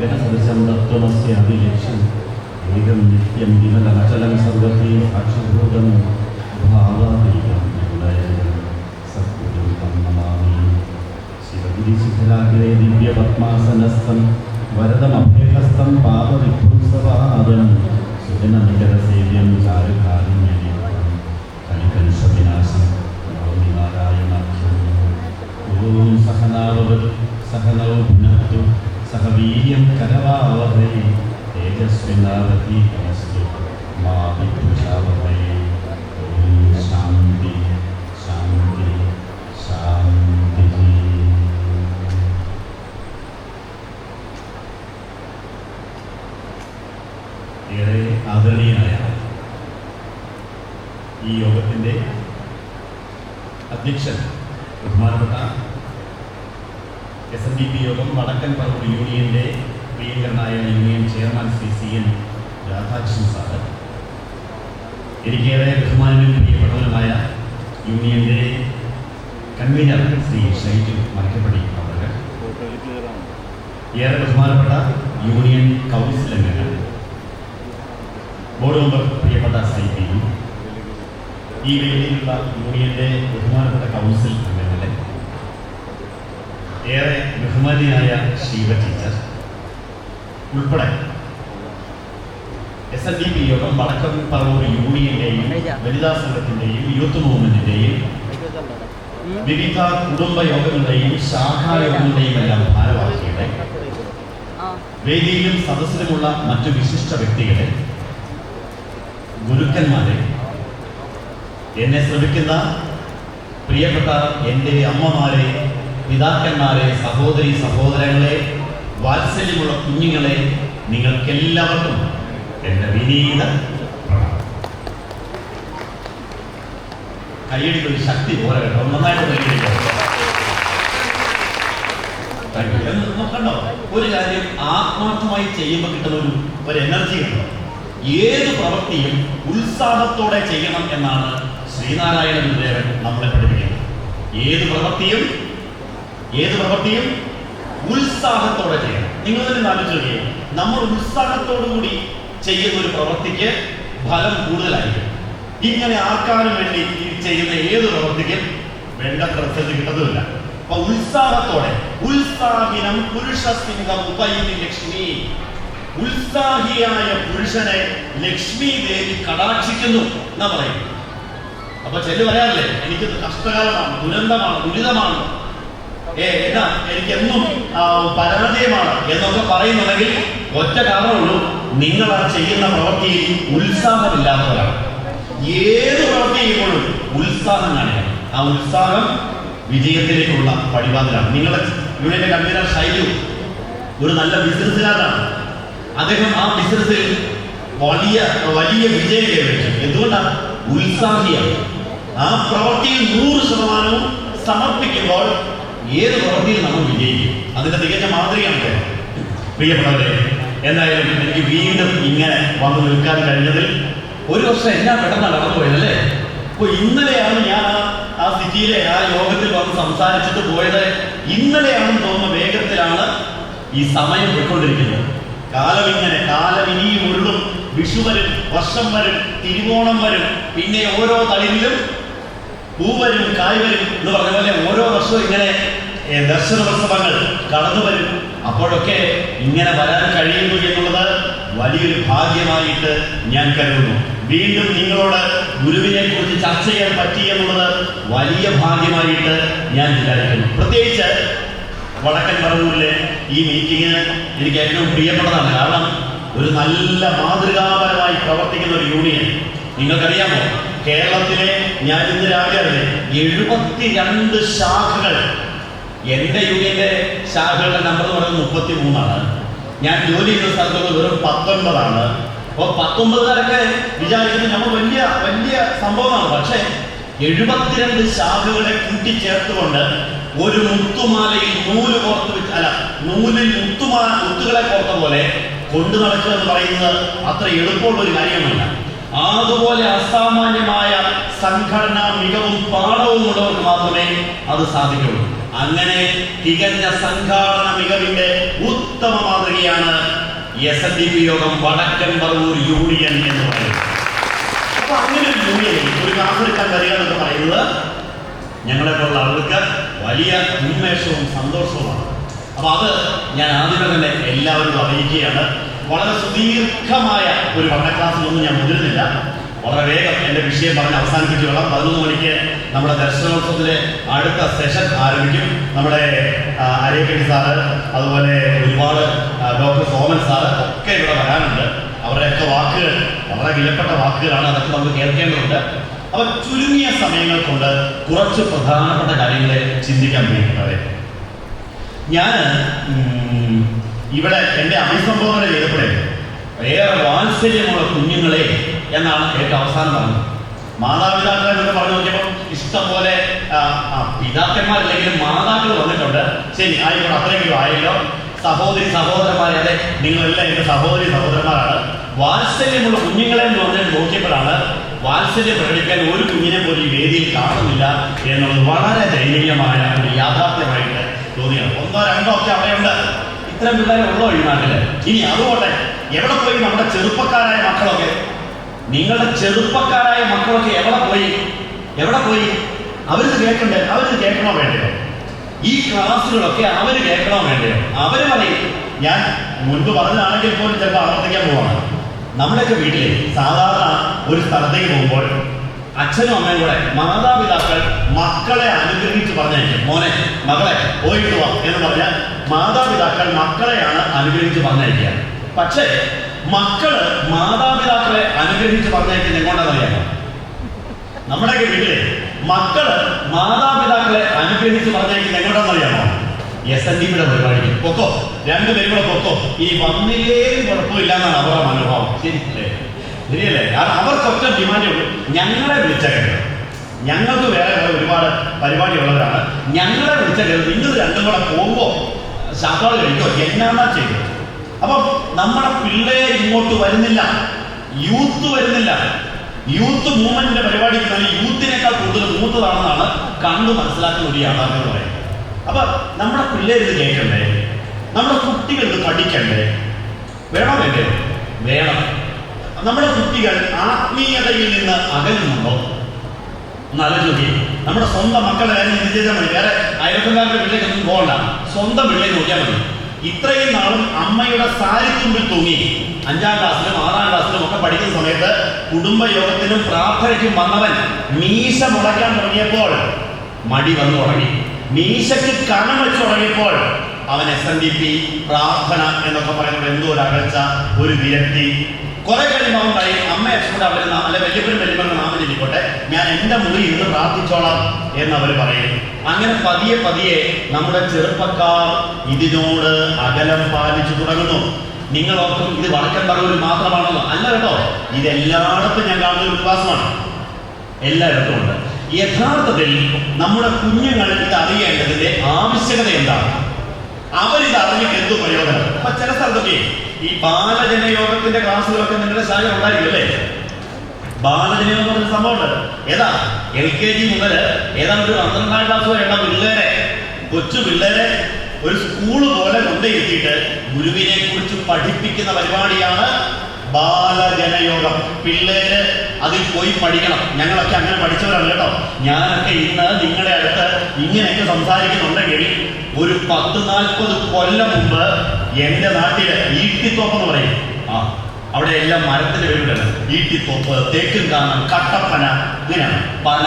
जगत्सदृशं तत्त्वमस्याभिलक्ष्यम् एकं नित्यं विमलमचलं सर्वत्र अक्षभूतं भावातीतं निर्लयं सद्गुरुं तं नमामि। शिवगिरिशिखराग्रे दिव्यपद्मासनस्थं वरदमभयहस्तं पापविध्वंसवादं सुजननिकरसेव्यं चारुकारुण्यनियुक्तं कलिकलुषविनाशं नौमि नारायणाख्यम्। ॐ सहनाववतु सहनौ भुनक्तु सह वीर्यं करवावहै तेजस्विनावधीतमस्तु मा विद्विषावहै। ॐ शान्ति शान्ति शान्तिः। ഏറെ ആദരണീയനായ ഈ യോഗത്തിൻ്റെ അധ്യക്ഷൻ ബഹുമാനപ്പെട്ട SNDP യോഗം വടക്കൻ പറവൂർ യൂണിയൻ്റെ പ്രിയങ്കരനായ union chairman Shri CN Radhakrishnan sir, എനിക്കേറെ ബഹുമാനനും പ്രിയപ്പെട്ടവനുമായ യൂണിയൻ്റെ കൺവീനർ ശ്രീ ഷൈജു മലക്കപ്പടി അവർ, ഏറെ ബഹുമാനപ്പെട്ട യൂണിയൻ കൗൺസിൽ അംഗങ്ങൾ, ബോർഡ് മെമ്പർ പ്രിയപ്പെട്ട SIP, ഈ വേദിയിലുള്ള യൂണിയൻ്റെ ബഹുമാനപ്പെട്ട കൗൺസിൽ അംഗങ്ങളെ, ഏറെ ബഹുമാനിയായ ശീവ ടീച്ചർ ഉൾപ്പെടെ SNDP യോഗം വടക്കൻ പറവൂർ യൂണിയന്റെയും വനിതാ സംഘത്തിന്റെയും യൂത്ത് മൂവ്മെന്റിന്റെയും വിവിധ കുടുംബ യോഗങ്ങളുടെയും ശാഖായോഗങ്ങളുടെയും എല്ലാം ഭാരവാഹികളെ, വേദിയിലും സദസ്സിലുമുള്ള മറ്റു വിശിഷ്ട വ്യക്തികളെ, ഗുരുക്കന്മാരെ, എന്നെ ശ്രമിക്കുന്ന പ്രിയപ്പെട്ട എൻ്റെ അമ്മമാരെ, പിതാക്കന്മാരെ, സഹോദരി സഹോദരങ്ങളെ, വാത്സല്യമുള്ള കുഞ്ഞുങ്ങളെ, നിങ്ങൾക്കെല്ലാവർക്കും എൻ്റെ വിനീത പ്രണാമം. കൈയടിക്കൊരു ശക്തി പോലെ കേട്ടോ, നന്നായിട്ട് കൈയടിക്കോ. കണ്ടോ, ഒരു കാര്യം ആത്മാർത്ഥമായി ചെയ്യുമ്പോൾ കിട്ടുന്ന ഒരു എനർജി കണ്ടോ. ഏത് പ്രവൃത്തിയും ഉത്സാഹത്തോടെ ചെയ്യണം എന്നാണ് ശ്രീനാരായണ ഗുരുദേവൻ നമ്മളെ പഠിപ്പിക്കുന്നത്. ഏത് പ്രവൃത്തിയും ഉത്സാഹത്തോടെ ചെയ്യണം. നിങ്ങൾ തന്നെ ആലോചിക്കുകയും, നമ്മൾ ഉത്സാഹത്തോടുകൂടി ചെയ്യുന്ന ഒരു പ്രവൃത്തിക്ക് ഫലം കൂടുതലായിരിക്കും. ഇങ്ങനെ ആർക്കാനും വേണ്ടി ചെയ്യുന്ന ഏത് പ്രവൃത്തിക്കും വേണ്ടത്ര റിസൾട്ട് കിട്ടതുമില്ല. അപ്പൊ ഉത്സാഹത്തോടെ, ഉത്സാഹിനം പുരുഷസിംഹം ഉപൈതി ലക്ഷ്മി, ഉത്സാഹിയായ പുരുഷനെ ലക്ഷ്മി ദേവി കടാക്ഷിക്കുന്നു എന്നാ പറയും. അപ്പൊ ചെല്ലു പറയാറില്ലേ, എനിക്ക് കഷ്ടകാലമാണ്, ദുരന്തമാണ്, ദുരിതമാണ്, എനിക്കെന്നും പരാജയമാണ് എന്നൊക്കെ പറയുന്നുണ്ടെങ്കിൽ ഒറ്റ കാരണമുള്ളൂ, നിങ്ങൾ ആ ചെയ്യുന്ന പ്രവൃത്തിയിൽ ഉത്സാഹമില്ലാത്തവരാണ്. ഏത് പ്രവൃത്തി ചെയ്യുമ്പോഴും ഉത്സാഹം കാണിക്കണം. ആ ഉത്സാഹം വിജയത്തിലേക്കുള്ള പടിവാതിലാണ്. നിങ്ങളുടെ യൂണിയന്റെ കൺവീനർ ഷൈജു ഒരു നല്ല ബിസിനസ്സുകാരനാണ്. അദ്ദേഹം ആ ബിസിനസ്സിൽ വലിയ വലിയ വിജയം കൈവരിച്ചു. എന്തുകൊണ്ടാണ്? ഉത്സാഹിയാണ്. ആ പ്രവൃത്തിയിൽ 100% സമർപ്പിക്കുമ്പോൾ ഏത് പ്രവൃത്തിയിൽ നമ്മൾ വിജയിക്കും. അതിന്റെ തികഞ്ഞ മാതൃകയാണ് പ്രിയപ്പെട്ടവരെ. എന്തായാലും എനിക്ക് വീണ്ടും ഇങ്ങനെ വന്നു നിൽക്കാൻ കഴിഞ്ഞതിൽ ഒരു വർഷം എല്ലാം പെട്ടെന്ന് കടന്നുപോയതല്ലേ. അപ്പൊ ഇന്നലെയാണ് ഞാൻ ആ സിറ്റിയിലെ ആ യോഗത്തിൽ വന്ന് സംസാരിച്ചിട്ട് പോയത്. ഇന്നലെയാണെന്ന് തോന്നുന്ന വേഗത്തിലാണ് ഈ സമയം പോയിക്കൊണ്ടിരിക്കുന്നത്. കാലം ഇനിയും ഉരുളും. വിഷു വരും, വർഷം വരും, തിരുവോണം വരും, പിന്നെ ഓരോ തളിരിലും പൂ വരും, കായ് വരും എന്ന് പറഞ്ഞ പോലെ ഓരോ വർഷവും ഇങ്ങനെ ദർശനോത്സവങ്ങൾ കടന്നു വരും. അപ്പോഴൊക്കെ ഇങ്ങനെ വരാൻ കഴിയുന്നു എന്നുള്ളത് വലിയൊരു ഭാഗ്യമായിട്ട് ഞാൻ കരുതുന്നു. വീണ്ടും നിങ്ങളോട് ഗുരുവിനെ കുറിച്ച് ചർച്ച ചെയ്യാൻ പറ്റി എന്നുള്ളത് വലിയ ഭാഗ്യമായിട്ട് ഞാൻ വിചാരിക്കുന്നു. പ്രത്യേകിച്ച് വടക്കൻ പറവൂരിലെ ഈ മീറ്റിംഗ് എനിക്ക് ഏറ്റവും പ്രിയപ്പെട്ടതാണ്. കാരണം ഒരു നല്ല മാതൃകാപരമായി പ്രവർത്തിക്കുന്ന ഒരു യൂണിയൻ. നിങ്ങൾക്കറിയാമോ, കേരളത്തിലെ ഞാൻ ഇന്ന് രാവിലെ അറിഞ്ഞു 72 ശാഖകൾ. എൻ്റെ യൂണിയന്റെ ശാഖകളുടെ നമ്പർ എന്ന് പറയുന്നത് 33ആണ്. ഞാൻ ജോലി ചെയ്യുന്ന സ്ഥലത്തുള്ള വെറും 19ആണ്. അപ്പോൾ 19കാരൊക്കെ വിചാരിക്കുന്നത് നമ്മൾ വലിയ വലിയ സംഭവമാണ്. പക്ഷേ 72 ശാഖകളെ കൂട്ടിച്ചേർത്തുകൊണ്ട് ഒരു മുത്തുമാലയിൽ നൂല് കോർത്ത് വെച്ച്, നൂലിൽ മുത്തുകളെ കോർത്ത പോലെ കൊണ്ടു നടക്കുക എന്ന് പറയുന്നത് അത്ര എളുപ്പമുള്ള ഒരു കാര്യമല്ല. അതുപോലെ അസാമാന്യമായ സംഘടനാ മികവും പാഠവും ഉള്ളവർക്ക് മാത്രമേ അത് സാധിക്കുള്ളൂ. അങ്ങനെ തികഞ്ഞ സംഘാടന മികവിന്റെ ഉത്തമ മാതൃകയാണ് SNDP യോഗം വടക്കൻ പറവൂർ യൂണിയൻ എന്ന് പറയുന്നത്. അപ്പൊ അങ്ങനെ ഒരു യൂണിയനിൽ ഒരു ക്ലാസ് എടുക്കാൻ വരിക എന്ന് പറയുന്നത് ഞങ്ങളെ പോലുള്ള ആളുകൾക്ക് വലിയ ഉന്മേഷവും സന്തോഷവുമാണ്. അപ്പൊ അത് ഞാൻ ആദ്യമേ തന്നെ എല്ലാവരും അറിയിക്കുകയാണ്. വളരെ സുദീർഘമായ ഒരു പഠന ക്ലാസ്സിലൊന്നും ഞാൻ മുതിരുന്നില്ല. വളരെ വേഗം എൻ്റെ വിഷയം പറഞ്ഞ് അവസാനിപ്പിച്ചു കൊള്ളാം. 11 മണിക്ക് നമ്മുടെ ദർശനോത്സവത്തിലെ അടുത്ത സെഷൻ ആരംഭിക്കും. നമ്മുടെ അരേക്കടി സാറ്, അതുപോലെ ഒരുപാട് ഡോക്ടർ സോമൻ സാറ് ഒക്കെ ഇവിടെ വരാനുണ്ട്. അവരുടെയൊക്കെ വാക്കുകൾ വളരെ വിലപ്പെട്ട വാക്കുകളാണ്. അതൊക്കെ നമുക്ക് കേൾക്കേണ്ടതുണ്ട്. അപ്പൊ ചുരുങ്ങിയ സമയങ്ങൾ കൊണ്ട് കുറച്ച് പ്രധാനപ്പെട്ട കാര്യങ്ങളെ ചിന്തിക്കാൻ വേണ്ടിയിട്ടത് ഞാൻ ഇവിടെ എൻ്റെ അഭിസംബോധന ചെയ്തപ്പോഴേ ഏറെ വാത്സല്യമുള്ള കുഞ്ഞുങ്ങളെ എന്നാണ് ഏറ്റവും അവസാനം പറഞ്ഞത്. മാതാപിതാക്കളെ എന്നൊക്കെ പറഞ്ഞു നോക്കിയപ്പോൾ ഇഷ്ടം പോലെ പിതാക്കന്മാരില്ലെങ്കിലും മാതാക്കൾ വന്നിട്ടുണ്ട്. ശരി, ആയിക്കോട്ടെ, അത്രയെങ്കിലും ആയല്ലോ. സഹോദരി സഹോദരന്മാരെ, അതെ, നിങ്ങളെല്ലാം എൻ്റെ സഹോദരി സഹോദരന്മാരാണ്. വാത്സല്യമുള്ള കുഞ്ഞുങ്ങളെ എന്ന് പറഞ്ഞിട്ട് നോക്കിയപ്പോഴാണ് വാത്സല്യം പ്രകടിക്കാൻ ഒരു കുഞ്ഞിനെ പോലും ഈ വേദിയിൽ കാണുന്നില്ല എന്നുള്ളത് വളരെ ദയനീയമായ ഒരു യാഥാർത്ഥ്യമായിട്ട് തോന്നിയാണ്. 1, 2 ഒക്കെ അവിടെയുണ്ട്. ഇത്തരം പിള്ളേരെ ഉള്ളോ ഈ നാട്ടില്? ഇനി അതുപോലെ എവിടെ പോയി നമ്മുടെ ചെറുപ്പക്കാരായ മക്കളൊക്കെ? നിങ്ങളുടെ ചെറുപ്പക്കാരായ മക്കളൊക്കെ എവിടെ പോയി? അവരിത് കേൾക്കണ്ടേ? അവരിത് കേൾക്കണോ വേണ്ടയോ? ഈ ക്ലാസ്സുകളൊക്കെ അവര് കേൾക്കണോ വേണ്ടയോ? അവര് പറയും. ഞാൻ മുൻപ് പറഞ്ഞതാണെങ്കിൽ പോലും ചിലപ്പോൾ ആവർത്തിക്കാൻ പോവാണ്. നമ്മുടെയൊക്കെ വീട്ടിലെ സാധാരണ ഒരു സ്ഥലത്തേക്ക് പോകുമ്പോൾ അച്ഛനും അമ്മയും കൂടെ മാതാപിതാക്കൾ മക്കളെ അനുഗ്രഹിച്ച് പറഞ്ഞയക്കും. മോനെ, മകളെ പോയിട്ട് വാ എന്ന് പറഞ്ഞാൽ മാതാപിതാക്കൾ മക്കളെയാണ് അനുഗ്രഹിച്ച് പറഞ്ഞയക്കുക. പക്ഷേ മക്കള് മാതാപിതാക്കളെ അനുഗ്രഹിച്ച് പറഞ്ഞയക്കുന്നത് എങ്ങോട്ടാണെന്നറിയാമോ? നമ്മുടെയൊക്കെ വീട്ടിലെ മക്കള് മാതാപിതാക്കളെ അനുഗ്രഹിച്ച് പറഞ്ഞയക്കുന്നത് എങ്ങോട്ടാണെന്നറിയാമോ? SNDP പരിപാടിക്ക് പൊക്കോ, 2 പേരും കൂടെ പൊക്കോ, ഇനി വന്നില്ലേ കുഴപ്പമില്ല എന്നാണ് അവരുടെ മനോഭാവം. ശരിയല്ലേ? കാരണം അവർക്കൊറ്റ ഡിമാൻഡേ ഉള്ളൂ, ഞങ്ങളെ വിളിച്ചേക്കരുത്. ഞങ്ങൾക്ക് വേറെ ഒരുപാട് പരിപാടി ഉള്ളവരാണ്, ഞങ്ങളെ വിളിച്ചേക്കരുത്. നിങ്ങൾ 2 കൂടെ പോകുമ്പോൾ ശാപ്പാട് കഴിക്കോ, എന്നാ ചെയ്യും. അപ്പം നമ്മുടെ പിള്ളേർ ഇങ്ങോട്ട് വരുന്നില്ല, യൂത്ത് വരുന്നില്ല. യൂത്ത് മൂവ്മെന്റിന്റെ പരിപാടിക്ക് തന്നെ യൂത്തിനേക്കാൾ കൂടുതൽ മൂത്തതാണെന്നാണ് കണ്ടു മനസ്സിലാക്കുന്ന ഒരു യാഥാർത്ഥ്യം പറയുന്നത്. അപ്പൊ നമ്മുടെ പിള്ളേർ ഇത് കേൾക്കണ്ടേ? നമ്മുടെ കുട്ടികൾ ഇത് പഠിക്കണ്ടേ? വേണോ വേണ്ടേ? വേണം. നമ്മുടെ കുട്ടികൾ ആത്മീയതയിൽ നിന്ന് അകലുന്നുണ്ടോ? എന്നാലോചിച്ച് നമ്മുടെ സ്വന്തം മക്കളുടെ കാര്യം ചിന്തിച്ചാൽ മതി. വേറെ അയൽക്കാരുടെ വീട്ടിലേക്കൊന്നും പോകണ്ട, സ്വന്തം വീട്ടിലേക്ക് നോക്കിയാൽ മതി. ഇത്രയും നാളും അമ്മയുടെ സാരിത്തുമ്പിൽ തൂങ്ങി 5ാം ക്ലാസ്സിലും 6ാം ക്ലാസ്സിലും ഒക്കെ പഠിക്കുന്ന സമയത്ത് കുടുംബയോഗത്തിനും പ്രാർത്ഥനയ്ക്കും വന്നവൻ മീശ മുളയ്ക്കാൻ തുടങ്ങിയപ്പോൾ മടി വന്നു തുടങ്ങി. മീശയ്ക്ക് കനം വെച്ച് തുടങ്ങിയപ്പോൾ അവൻ SNDP പ്രാർത്ഥന എന്നൊക്കെ പറയുന്നത് എന്തോ ഒരു അകൽച്ച, ഒരു വിരക്തി. കുറെ കഴിയുമ്പോൾ അവൻ പറയും, അമ്മ അച്ഛനോട് അവര് അല്ലെ വല്യപ്പനും വല്യപ്പനും നാമം ചൊല്ലിക്കോട്ടെ, ഞാൻ എൻ്റെ മുറി ഇന്ന് പ്രാർത്ഥിച്ചോളാം എന്നവർ പറയും. അങ്ങനെ പതിയെ പതിയെ നമ്മുടെ ചെറുപ്പക്കാർ ഇതിനോട് അകലം പാലിച്ചു തുടങ്ങുന്നു. നിങ്ങൾ ഓർക്കും ഇത് വടക്കൻ പറവൂരിൽ മാത്രമാണെന്നോ? അല്ല കേട്ടോ, ഇതെല്ലായിടത്തും ഞാൻ കാണുന്ന ഒരു വിശ്വാസമാണ്. എല്ലായിടത്തും ഉണ്ട്. യഥാർത്ഥത്തിൽ നമ്മുടെ കുഞ്ഞുങ്ങൾ ഇത് അറിയേണ്ടതിന്റെ ആവശ്യകത എന്താണ്? അവരിത് അറിഞ്ഞിട്ട് എന്തു പ്രയോജനം? അപ്പൊ ചില സ്ഥലത്തൊക്കെ ഈ ബാലജനയോഗത്തിന്റെ ക്ലാസ്സുകളൊക്കെ നിങ്ങളുടെ ശാഖ ഉണ്ടായിരിക്കും അല്ലേ? ബാലജനയോഗം എന്നൊരു സംഭവമുണ്ട്. ഏതാ LKG മുതൽ ഏതാണ്ട് ഒരു 12ാം ക്ലാസ് വരെയുള്ള പിള്ളേരെ, കൊച്ചു പിള്ളേരെ ഒരു സ്കൂള് പോലെ കൊണ്ടുയിരുത്തിയിട്ട് ഗുരുവിനെ കുറിച്ച് പഠിപ്പിക്കുന്ന പരിപാടിയാണ് ബാലജനയോഗം. പിള്ളേര് അതിൽ പോയി പഠിക്കണം. ഞങ്ങളൊക്കെ അങ്ങനെ പഠിച്ചവരാണ് കേട്ടോ. ഞാനൊക്കെ ഇന്ന് നിങ്ങളുടെ അടുത്ത് ഇങ്ങനെയൊക്കെ സംസാരിക്കുന്നുണ്ടെങ്കിൽ ഒരു 10-40 കൊല്ലം മുമ്പ് എൻ്റെ നാട്ടില് ഈട്ടിത്തോപ്പ് എന്ന് പറയും. അവിടെ എല്ലാം മരത്തിന്റെ പേരുണ്ട്. ഈട്ടിത്തോപ്പ്, തേക്കും കാണാൻ, കട്ടപ്പന, ഇങ്ങനെയാണ്. പന,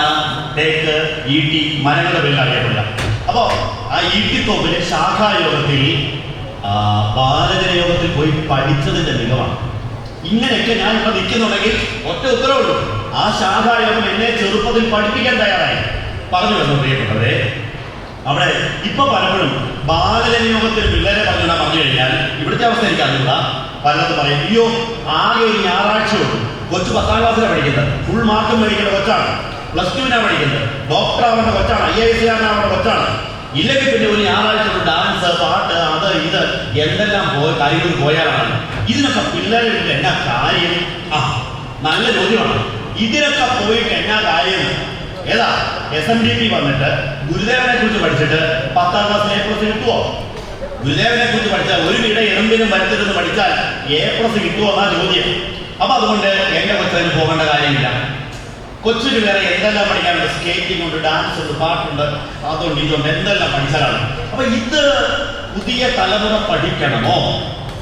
തേക്ക്, ഈട്ടി മരങ്ങളുടെ പേരിൽ അറിയപ്പെടില്ല. അപ്പോ ആ ഈട്ടിത്തോപ്പിലെ ശാഖായോഗത്തിൽ ബാലജനയോഗത്തിൽ പോയി പഠിച്ചതിന്റെ മികവാണ്. ഇങ്ങനെയൊക്കെ ഞാൻ ഇവിടെ നിൽക്കുന്നുണ്ടെങ്കിൽ ഒറ്റ ഉത്തരവുള്ളൂ, ആ ശാഖായോഗം എന്നെ ചെറുപ്പത്തിൽ പഠിപ്പിക്കാൻ തയ്യാറായി. പറഞ്ഞു വന്നു പ്രിയപ്പെട്ടവരെ, അവിടെ ഇപ്പൊ പലപ്പോഴും ബാലജനയോഗത്തിൽ പിള്ളേരെ പറഞ്ഞു കഴിഞ്ഞാൽ ഇവിടുത്തെ അവസ്ഥ എനിക്ക് അറിഞ്ഞൂടാ. പലതും പറയും, അയ്യോ ആകെ ഒരു ഞായറാഴ്ചയുള്ളൂ, കൊച്ചു 10ാം ക്ലാസ്സിലാണ് പഠിക്കുന്നത്, ഫുൾ മാർക്കും മേടിക്കുന്ന കൊച്ചാണ്, +2 പഠിക്കുന്നത്, ഡോക്ടർ ആവേണ്ട കൊച്ചാണ്, IAS ആവേണ്ട കൊച്ചാണ്. ഇല്ലെങ്കിൽ പിന്നെ ഒരു ഞായറാഴ്ച ഡാൻസ്, പാട്ട്, അത് ഇത് എന്തെല്ലാം കാര്യങ്ങൾ പോയാലാണ്. ഇതിനൊക്കെ പിള്ളേരെ എന്നാ കാര്യം? നല്ല ചോദ്യമാണ്. ഇതിനൊക്കെ പോയിട്ട് എന്നാ കാര്യം? ഏതാ SMDP വന്നിട്ട് ഗുരുദേവനെ കുറിച്ച് പഠിച്ചിട്ട് 10ാം ക്ലാസ്സിൽ A+ കിട്ടുമോ? ഗുരുദേവനെ കുറിച്ച് പഠിച്ചാൽ ഒരു വീട് എറുമ്പിനും വരുത്തരുന്ന് പഠിച്ചാൽ A+ കിട്ടുമോ എന്നാ ചോദ്യം. അപ്പൊ അതുകൊണ്ട് എന്റെ കൊച്ചതിന് പോകേണ്ട കാര്യമില്ല. കൊച്ചിന് വേറെ എന്തെല്ലാം പഠിക്കാനുണ്ട്? സ്കേറ്റിംഗ് ഉണ്ട്, ഡാൻസ് ഉണ്ട്, പാട്ടുണ്ട്, അതുകൊണ്ട് ഇതുണ്ട്, എന്തെല്ലാം പഠിച്ചാലാണ്. അപ്പൊ ഇത് പുതിയ തലമുറ പഠിക്കണമോ?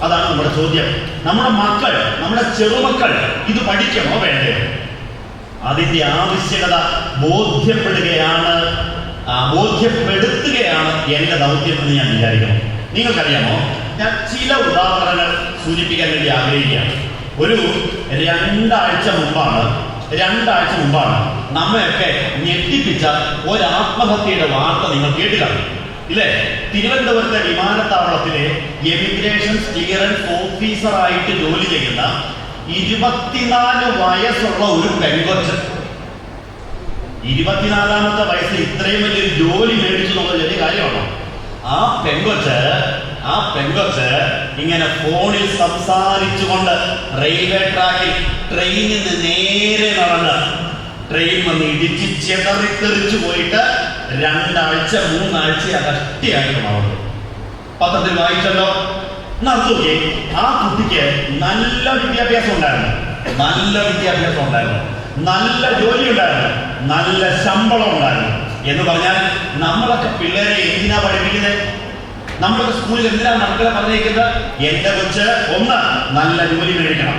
അതാണ് നമ്മുടെ ചോദ്യം. നമ്മുടെ മക്കൾ, നമ്മുടെ ചെറുമക്കൾ ഇത് പഠിക്കണോ വേണ്ടയോ? അതിന്റെ ആവശ്യകത ബോധ്യപ്പെടുത്തുകയാണ് എന്റെ ദൗത്യം എന്ന് ഞാൻ വിചാരിക്കുന്നു. നിങ്ങൾക്കറിയാമോ, ഞാൻ ചില ഉദാഹരണങ്ങൾ സൂചിപ്പിക്കാൻ വേണ്ടി ആഗ്രഹിക്കുകയാണ്. ഒരു രണ്ടാഴ്ച മുമ്പാണ് നമ്മയൊക്കെ ഞെട്ടിപ്പിച്ച ഒരു ആത്മഹത്യയുടെ വാർത്ത നിങ്ങൾ കേട്ടിട്ടാണ് ഇല്ലേ? തിരുവനന്തപുരത്തെ വിമാനത്താവളത്തിലെ എമിഗ്രേഷൻ ക്ലിയറൻസ് ഓഫീസറായിട്ട് ജോലി ചെയ്യുന്ന 24 വയസ്സുള്ള ഒരു പെൺകൊച്ച്, 24ാമത്തെ വയസ്സിൽ ഇത്രയും വലിയൊരു ജോലി മേടിച്ചു എന്നുള്ളത് വലിയ കാര്യമാണോ? ആ പെൺകൊച്ച് ഇങ്ങനെ ഫോണിൽ സംസാരിച്ചുകൊണ്ട് റെയിൽവേ ട്രാക്കിൽ ട്രെയിനിൽ നിന്ന് നേരെ നടന്ന് ട്രെയിൻ വന്ന് ഇടിച്ച് ചെതറിത്തെറിച്ചു പോയിട്ട് 2 ആഴ്ച 3 ആഴ്ച കഷ്ടിയായിട്ട് മാറുന്നു. പത്രത്തിൽ വായിച്ചല്ലോ. നോക്കിയേ, ആ കുട്ടിക്ക് നല്ല വിദ്യാഭ്യാസം ഉണ്ടായിരുന്നു, നല്ല ജോലി ഉണ്ടായിരുന്നു, നല്ല ശമ്പളം ഉണ്ടായിരുന്നു. എന്ന് പറഞ്ഞാൽ നമ്മളൊക്കെ പിള്ളേരെ എന്തിനാ പഠിപ്പിക്കുന്നത്? നമ്മളൊക്കെ സ്കൂളിൽ എന്തിനാ മക്കളെ പറഞ്ഞേക്കുന്നത്? എന്റെ കൊച്ച് 1 നല്ല ജോലി മേടിക്കണം,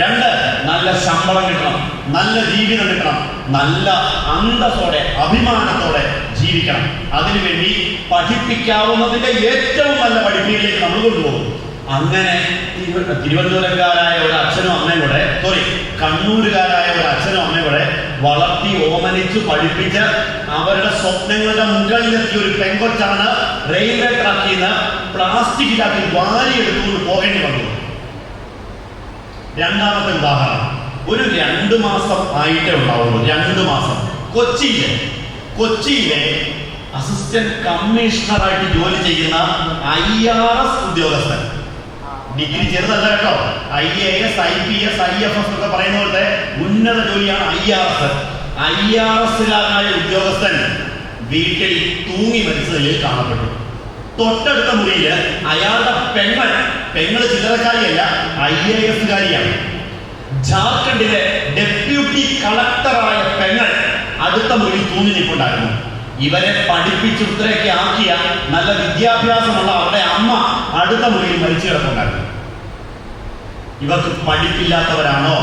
2 നല്ല ശമ്പളം കിട്ടണം, നല്ല ജീവിതം കിട്ടണം, നല്ല അന്തസ്സോടെ അഭിമാനത്തോടെ ജീവിക്കണം. അതിനുവേണ്ടി പഠിപ്പിക്കാവുന്നതിന്റെ ഏറ്റവും നല്ല പഠിപ്പിക്കലേക്ക് നമ്മൾ കൊണ്ടുപോകും. അങ്ങനെ തിരുവനന്തപുരക്കാരായ ഒരു അച്ഛനും അമ്മയും കൂടെ കണ്ണൂരുകാരായ ഒരു അച്ഛനും അമ്മയും കൂടെ വളർത്തി ഓമനിച്ച് പഠിപ്പിച്ച് അവരുടെ സ്വപ്നങ്ങളുടെ മുകളിലെത്തിയ ഒരു പെൺകൊച്ചാണ് റെയിൽവേ ട്രാക്കിൽ നിന്ന് പ്ലാസ്റ്റിക്കിലാക്കി വാരി എടുത്തുകൊണ്ട് പോകേണ്ടി വന്നു. രണ്ടാമത്തെ ഉദാഹരണം, ഒരു 2 മാസം ആയിട്ടേ ഉണ്ടാവുള്ളൂ. 2 മാസം കൊച്ചിയിലെ അസിസ്റ്റന്റ് കമ്മീഷണറായിട്ട് ജോലി ചെയ്യുന്ന IRS ഉദ്യോഗസ്ഥൻ, ഡിഗ്രി ചെറുതല്ല കേട്ടോ, IAS IPS IFS ഒക്കെ പറയുന്ന പോലത്തെ ഉന്നത ജോലിയാണ് IRS-ലായ ഉദ്യോഗസ്ഥൻ വീട്ടിൽ തൂങ്ങി മരിച്ച നിലയിൽ കാണപ്പെട്ടു. തൊട്ടടുത്ത മുറിയിൽ അയാളുടെ പെങ്ങൾ ചില്ലറക്കാരിയല്ല, IAS-കാരിയാണ്. ജാർഖണ്ഡിലെ ഡെപ്യൂട്ടി കളക്ടറായ പെങ്ങൾ അടുത്ത മുറിയിൽ തൂങ്ങി നിൽപ്പുണ്ടായിരുന്നു. ഇവരെ പഠിപ്പിച്ച് ഉത്തരയ്ക്ക് ആക്കിയ നല്ല വിദ്യാഭ്യാസമുള്ള അവരുടെ അമ്മ അടുത്ത മുറിയിൽ മരിച്ചു കിടപ്പുണ്ടായിരുന്നു. ഇവർക്ക് പഠിപ്പില്ലാത്തവരാണോ?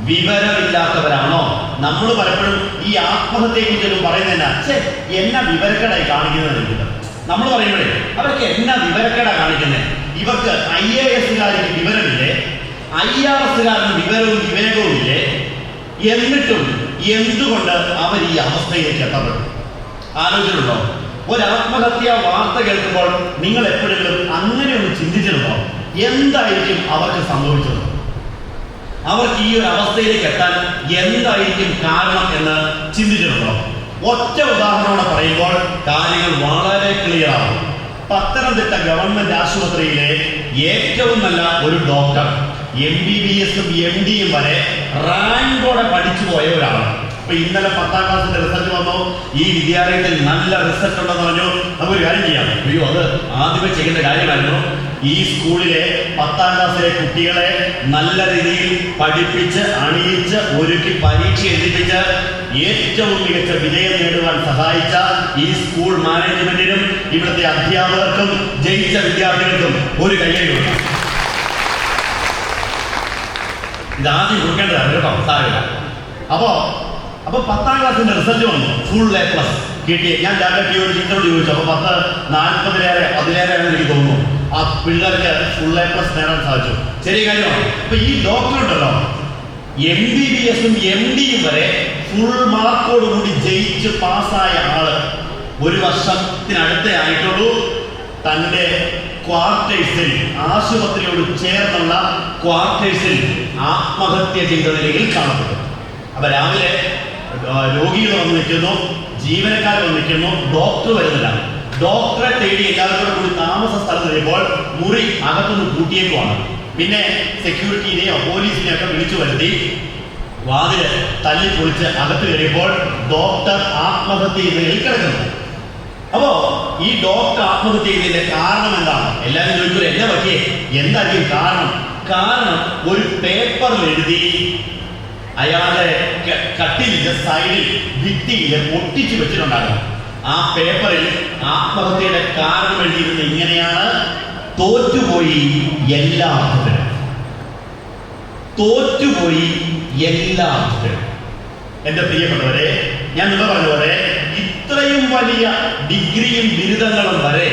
വിവരമില്ലാത്തവരാണോ? നമ്മൾ പലപ്പോഴും ഈ ആത്മഹത്യയെ കുറിച്ച് പറയുന്നതന്നെ എന്നാ വിവരക്കേടായി കാണിക്കുന്നത്. നമ്മൾ പറയുമ്പോഴേ അവർക്ക് എന്നാ വിവരക്കേടാ കാണിക്കുന്നത്? ഇവർക്ക് IAS-കാർക്ക് വിവരമില്ലേ, IRS-കാരന് വിവരവും വിവേകവും ഇല്ലേ? എന്നിട്ടും എന്തുകൊണ്ട് അവർ ഈ അവസ്ഥയിലേക്ക് എത്തപ്പെടും? ആലോചനയുണ്ടോ? ഒരു ആത്മഹത്യാ വാർത്ത കേൾക്കുമ്പോൾ നിങ്ങൾ എപ്പോഴെങ്കിലും അങ്ങനെ ഒന്ന് ചിന്തിച്ചിട്ടുണ്ടോ? എന്തായിരിക്കും അവർക്ക് സംഭവിച്ചത്? അവർക്ക് ഈ ഒരു അവസ്ഥയിലേക്ക് എത്താൻ എന്തായിരിക്കും കാരണം എന്ന് ചിന്തിച്ചിട്ടുണ്ടോ? ഒറ്റ ഉദാഹരണത്തോടെ പറയുമ്പോൾ കാര്യങ്ങൾ വളരെ ക്ലിയർ ആവും. പത്തനംതിട്ട ഗവൺമെന്റ് ആശുപത്രിയിലെ ഏറ്റവും നല്ല ഒരു ഡോക്ടർ, MBBS-ഉം MD-യും വരെ റാങ്കോടെ പഠിച്ചു പോയ ഒരാളാണ്. അപ്പൊ ഇന്നലെ 10ാം ക്ലാസ്സിന്റെ റിസൾട്ട് വന്നു. ഈ വിദ്യാലയത്തിൽ നല്ല റിസൾട്ട് ഉണ്ടെന്ന് പറഞ്ഞു. നമുക്കൊരു കാര്യം ചെയ്യാം. അത് ആദ്യമേ ചെയ്യുന്ന കാര്യമായിരുന്നു. ഈ സ്കൂളിലെ 10ാം ക്ലാസ്സിലെ കുട്ടികളെ നല്ല രീതിയിൽ പഠിപ്പിച്ച് അണിയിച്ച് ഒരുക്കി പരീക്ഷ എഴുതിപ്പിച്ച് ഏറ്റവും മികച്ച വിജയം നേടുവാൻ സഹായിച്ച ഈ സ്കൂൾ മാനേജ്മെന്റിനും ഇവിടുത്തെ അധ്യാപകർക്കും ജയിച്ച വിദ്യാർത്ഥികൾക്കും ഒരു കയ്യടി കൊടുക്കാം. ഇതാദ്യം കൊടുക്കേണ്ടതാണ് കേട്ടോ, സാരമില്ല. അപ്പൊ 10ാം ക്ലാസ്സിന്റെ റിസൾട്ട് വന്നു, ഫുൾ A+ കിട്ടി. ഞാൻ ഡയറക്റ്റ് ടീച്ചറോട് ചോദിച്ചു. അപ്പൊ 40-ലേറെ എനിക്ക് തോന്നുന്നു ആ പിള്ളേർക്ക് ഫുൾ A+ നേടാൻ സാധിച്ചു. ചെറിയ കാര്യമാണ്. അപ്പൊ ഈ ഡോക്ടർ ഉണ്ടല്ലോ, MBBS-ഉം MD-യും വരെ ഫുൾ മാർക്കോടുകൂടി ജയിച്ച് പാസ്സായ ആള് 1 വർഷത്തിനടുത്തേ ആയിട്ടുള്ളൂ തന്റെ ക്വാർട്ടേഴ്സിൽ, ആശുപത്രിയോട് ചേർന്നുള്ള ക്വാർട്ടേഴ്സിൽ ആത്മഹത്യ ചെയ്ത നിലയിൽ കാണപ്പെട്ടു. അപ്പൊ രാവിലെ രോഗികൾ വന്ന് നിൽക്കുന്നു, ജീവനക്കാർ വന്ന് നിൽക്കുന്നു, ഡോക്ടർ വരുന്നില്ല. ഡോക്ടറെ തേടി എല്ലാവരും കൂടി താമസ സ്ഥലത്ത് വരുമ്പോൾ മുറി അകത്തുനിന്ന് പൂട്ടിയേക്കുവാണ്. പിന്നെ സെക്യൂരിറ്റിനെയോ പോലീസിനെയോ ഒക്കെ വിളിച്ചു വരുത്തി വാതില് തല്ലിപ്പൊളിച്ച് അകത്ത് കയറിയപ്പോൾ ഡോക്ടർ ആത്മഹത്യ ചെയ്ത് കിടക്കുന്നു. അപ്പോ ഈ ഡോക്ടർ ആത്മഹത്യ ചെയ്തതിന്റെ കാരണം എന്താണ്? എല്ലാവരും ചോദിക്കൂല എന്നെ പറ്റിയേ എന്തായിരിക്കും കാരണം? കാരണം ഒരു പേപ്പറിൽ എഴുതി അയാളുടെ കട്ടിലിന്റെ സൈഡിൽ ഭിത്തിയിൽ ഒട്ടിച്ചു വെച്ചിട്ടുണ്ടാകും. ആ പേപ്പറിൽ ആത്മഹത്യയുടെ കാരണം എഴുതിയിരുന്നത് ഇങ്ങനെയാണ്: തോറ്റുപോയി എല്ലാ അർത്ഥത്തിലും, തോറ്റുപോയി എല്ലാ അർത്ഥത്തിലും. എന്റെ പ്രിയപ്പെട്ടവരെ, ഞാൻ നിങ്ങൾ പറഞ്ഞതുപോലെ ഇത്രയും വലിയ ഡിഗ്രിയും ബിരുദങ്ങളും വരെ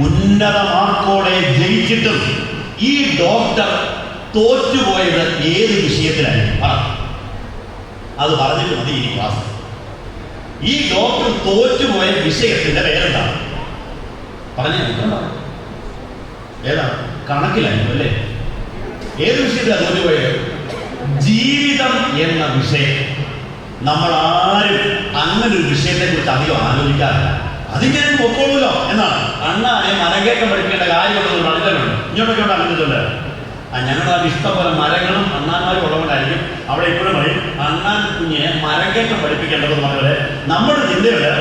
ഉന്നത മാർക്കോടെ ജയിച്ചിട്ടും ഈ ഡോക്ടർ തോറ്റുപോയത് ഏത് വിഷയത്തിലായിരിക്കും? അത് പറഞ്ഞിട്ട് മതി ഈ ക്ലാസ്. ഈ ഡോക്ടർ തോറ്റുപോയ വിഷയത്തിന്റെ പേരെന്താണ്? പറഞ്ഞു ഏതാ? കണക്കിലായിരുന്നു അല്ലേ? ഏത് വിഷയത്തിലാണ് തോറ്റുപോയത്? ജീവിതം എന്ന വിഷയം. നമ്മൾ ആരും അങ്ങനെ ഒരു വിഷയത്തെ കുറിച്ച് അധികം ആലോചിക്കാറില്ല. അതിങ്ങനെ പൊക്കോളൂല്ലോ എന്നാണ്. അണ്ണാനെ മരകേറ്റം പഠിപ്പിക്കേണ്ട കാര്യമൊന്നും പറഞ്ഞിട്ടുണ്ട്. ഇങ്ങോട്ടൊക്കെ ഉണ്ട് അറിഞ്ഞിട്ടുണ്ട്. ഞങ്ങളുടെ അത് ഇഷ്ടം പോലെ മരങ്ങളും അണ്ണാന്മാരും ഉള്ളതുകൊണ്ടായിരിക്കും അവിടെ ഇപ്പോഴും പറയും അണ്ണാൻ കുഞ്ഞിനെ മരകേറ്റം പഠിപ്പിക്കേണ്ടതെന്ന് പറഞ്ഞത്. നമ്മുടെ ചിന്തയില്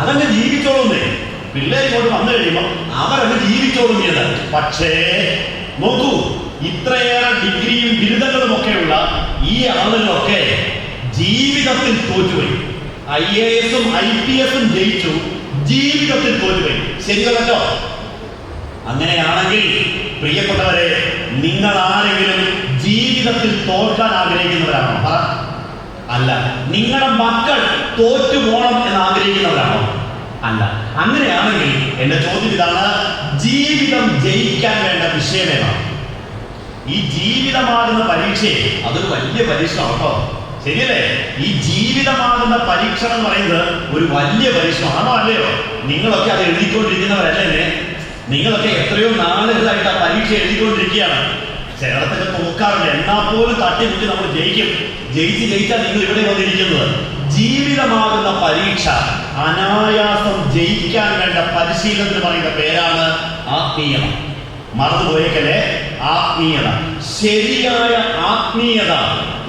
അതങ്ങ് ജീവിച്ചോളുന്നേ. പിള്ളേർ ഇങ്ങോട്ട് വന്നു കഴിയുമ്പോൾ അവരങ്ങ് ജീവിച്ചോളുന്നത്. പക്ഷേ നോക്കൂ, ഇത്രയേറെ ഡിഗ്രിയും ബിരുദങ്ങളും ഒക്കെയുള്ള ഈ ആളുകളൊക്കെ ജീവിതത്തിൽ തോറ്റുപോയി. IAS IPS ജയിച്ചു, ജീവിതത്തിൽ തോറ്റുപോയി. ശരിയല്ലോ? അങ്ങനെയാണെങ്കിൽ പ്രിയപ്പെട്ടവരെ, നിങ്ങൾ ആരെങ്കിലും ജീവിതത്തിൽ തോൽക്കാൻ ആഗ്രഹിക്കുന്നവരാണോ? പറ. അല്ല. നിങ്ങളുടെ മക്കൾ തോറ്റുപോകണം എന്ന് ആഗ്രഹിക്കുന്നവരാണോ? അല്ല. അങ്ങനെയാണെങ്കിൽ എന്റെ ചോദ്യം ഇതാണ്: ജീവിതം ജയിക്കാൻ വേണ്ട വിഷയമേതാണ്? ഈ ജീവിതമാകുന്ന പരീക്ഷയെ, അതൊരു വലിയ പരീക്ഷണം കേട്ടോ. ശരിയല്ലേ? ഈ ജീവിതമാകുന്ന പരീക്ഷ എന്ന് പറയുന്നത് ഒരു വലിയ പരീക്ഷണമാണോ അല്ലയോ? നിങ്ങളൊക്കെ അത് എഴുതിക്കൊണ്ടിരിക്കുന്നവരല്ലേ? നിങ്ങളൊക്കെ എത്രയോ നാളുകളായിട്ട് ആ പരീക്ഷ എഴുതിക്കൊണ്ടിരിക്കുകയാണ്. ചിലടത്തൊക്കെ തോക്കാറുണ്ട്, എന്നാൽ പോലും തട്ടിമുട്ടി നമ്മൾ ജയിക്കും. ജയിച്ചാൽ നിങ്ങൾ ഇവിടെ വന്നിരിക്കുന്നത്. ജീവിതമാകുന്ന പരീക്ഷ അനായാസം ജയിക്കാൻ വേണ്ട പരിശീലനത്തിന് പറയുന്ന പേരാണ് ആത്മീയത. മറന്നുപോയേക്കല്ലേ? ആത്മീയത. ശരിയായ ആത്മീയത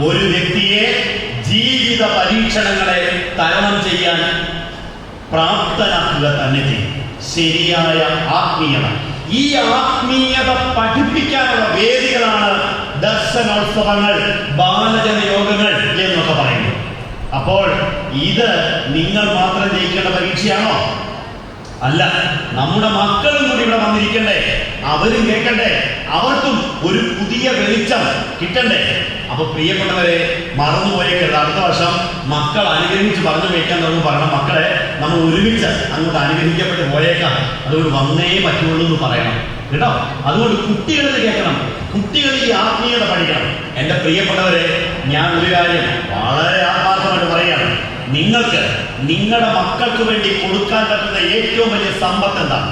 ഒരു വ്യക്തിയെ ജീവിത പരീക്ഷണങ്ങളെ തരണം ചെയ്യാൻ പ്രാപ്തനാക്കുക തന്നെ ചെയ്യും. ശരിയായ ആത്മീയത. ഈ ആത്മീയത പഠിപ്പിക്കാനുള്ള വേദികളാണ് ദർശനോത്സവങ്ങൾ, ബാലജന യോഗങ്ങൾ എന്നൊക്കെ പറയുന്നത്. അപ്പോൾ ഇത് നിങ്ങൾ മാത്രം ജയിക്കേണ്ട പരീക്ഷയാണോ? അല്ല. നമ്മുടെ മക്കളും കൂടി ഇവിടെ വന്നിരിക്കണ്ടേ? അവരും കേൾക്കണ്ടേ? അവർക്കും ഒരു പുതിയ വെളിച്ചം കിട്ടണ്ടേ? അപ്പൊ പ്രിയപ്പെട്ടവരെ, മറന്നുപോയേക്കരുത്. അടുത്ത വർഷം മക്കൾ അനുഗ്രഹിച്ച് പറഞ്ഞു വയ്ക്കാൻ തുടങ്ങും. പറയണം, മക്കളെ നമ്മൾ ഒരുമിച്ച് അങ്ങോട്ട് അനുഗ്രഹിക്കപ്പെട്ട് പോയേക്കാം, അതുകൊണ്ട് വന്നേ പറ്റുള്ളൂ എന്ന് പറയണം കേട്ടോ. അതുകൊണ്ട് കുട്ടികളിൽ കേൾക്കണം, കുട്ടികൾ ഈ ആത്മീയത പഠിക്കണം. എന്റെ പ്രിയപ്പെട്ടവരെ, ഞാൻ ഒരു കാര്യം വളരെ ആത്മാർത്ഥമായിട്ട് പറയുകയാണ്. നിങ്ങൾക്ക് നിങ്ങളുടെ മക്കൾക്ക് വേണ്ടി കൊടുക്കാൻ പറ്റുന്ന ഏറ്റവും വലിയ സമ്പത്ത് എന്താണ്?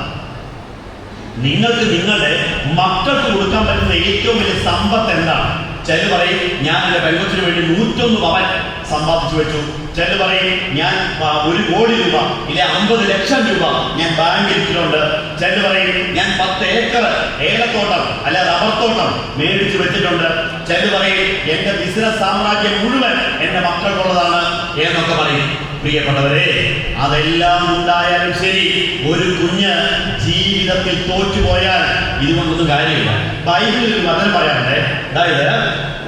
നിങ്ങൾക്ക് നിങ്ങളുടെ മക്കൾക്ക് കൊടുക്കാൻ പറ്റുന്ന ഏറ്റവും വലിയ സമ്പത്ത് എന്താണ്? ചിലർ പറയും ഞാൻ എന്റെ പെൺകൊച്ചിന് വേണ്ടി 101 പവൻ സമ്പാദിച്ചു വെച്ചു. ചിലർ പറയും ഞാൻ 1 കോടി രൂപ ഇല്ലെ 50 ലക്ഷം രൂപ ഞാൻ ബാങ്കിൽ ഇട്ടിട്ടുണ്ട്. ചിലർ പറയും ഞാൻ 10 ഏക്കർ ഏലത്തോട്ടം അല്ല റബ്ബർ തോട്ടം മേടിച്ചു വെച്ചിട്ടുണ്ട്. ചിലർ പറയും എന്റെ ബിസിനസ് സാമ്രാജ്യം മുഴുവൻ എന്റെ മക്കൾക്കുള്ളതാണ് എന്നൊക്കെ പറയും. പ്രിയപ്പെട്ടവരെ, അതെല്ലാം ഉണ്ടായാലും ശരി, ഒരു കുഞ്ഞ് ജീവിതത്തിൽ തോറ്റുപോയാൽ ഇതുകൊണ്ടൊന്നും കാര്യമില്ല. ബൈബിളിൽ ഒരു വചനം പറയാറുണ്ട്. അതായത്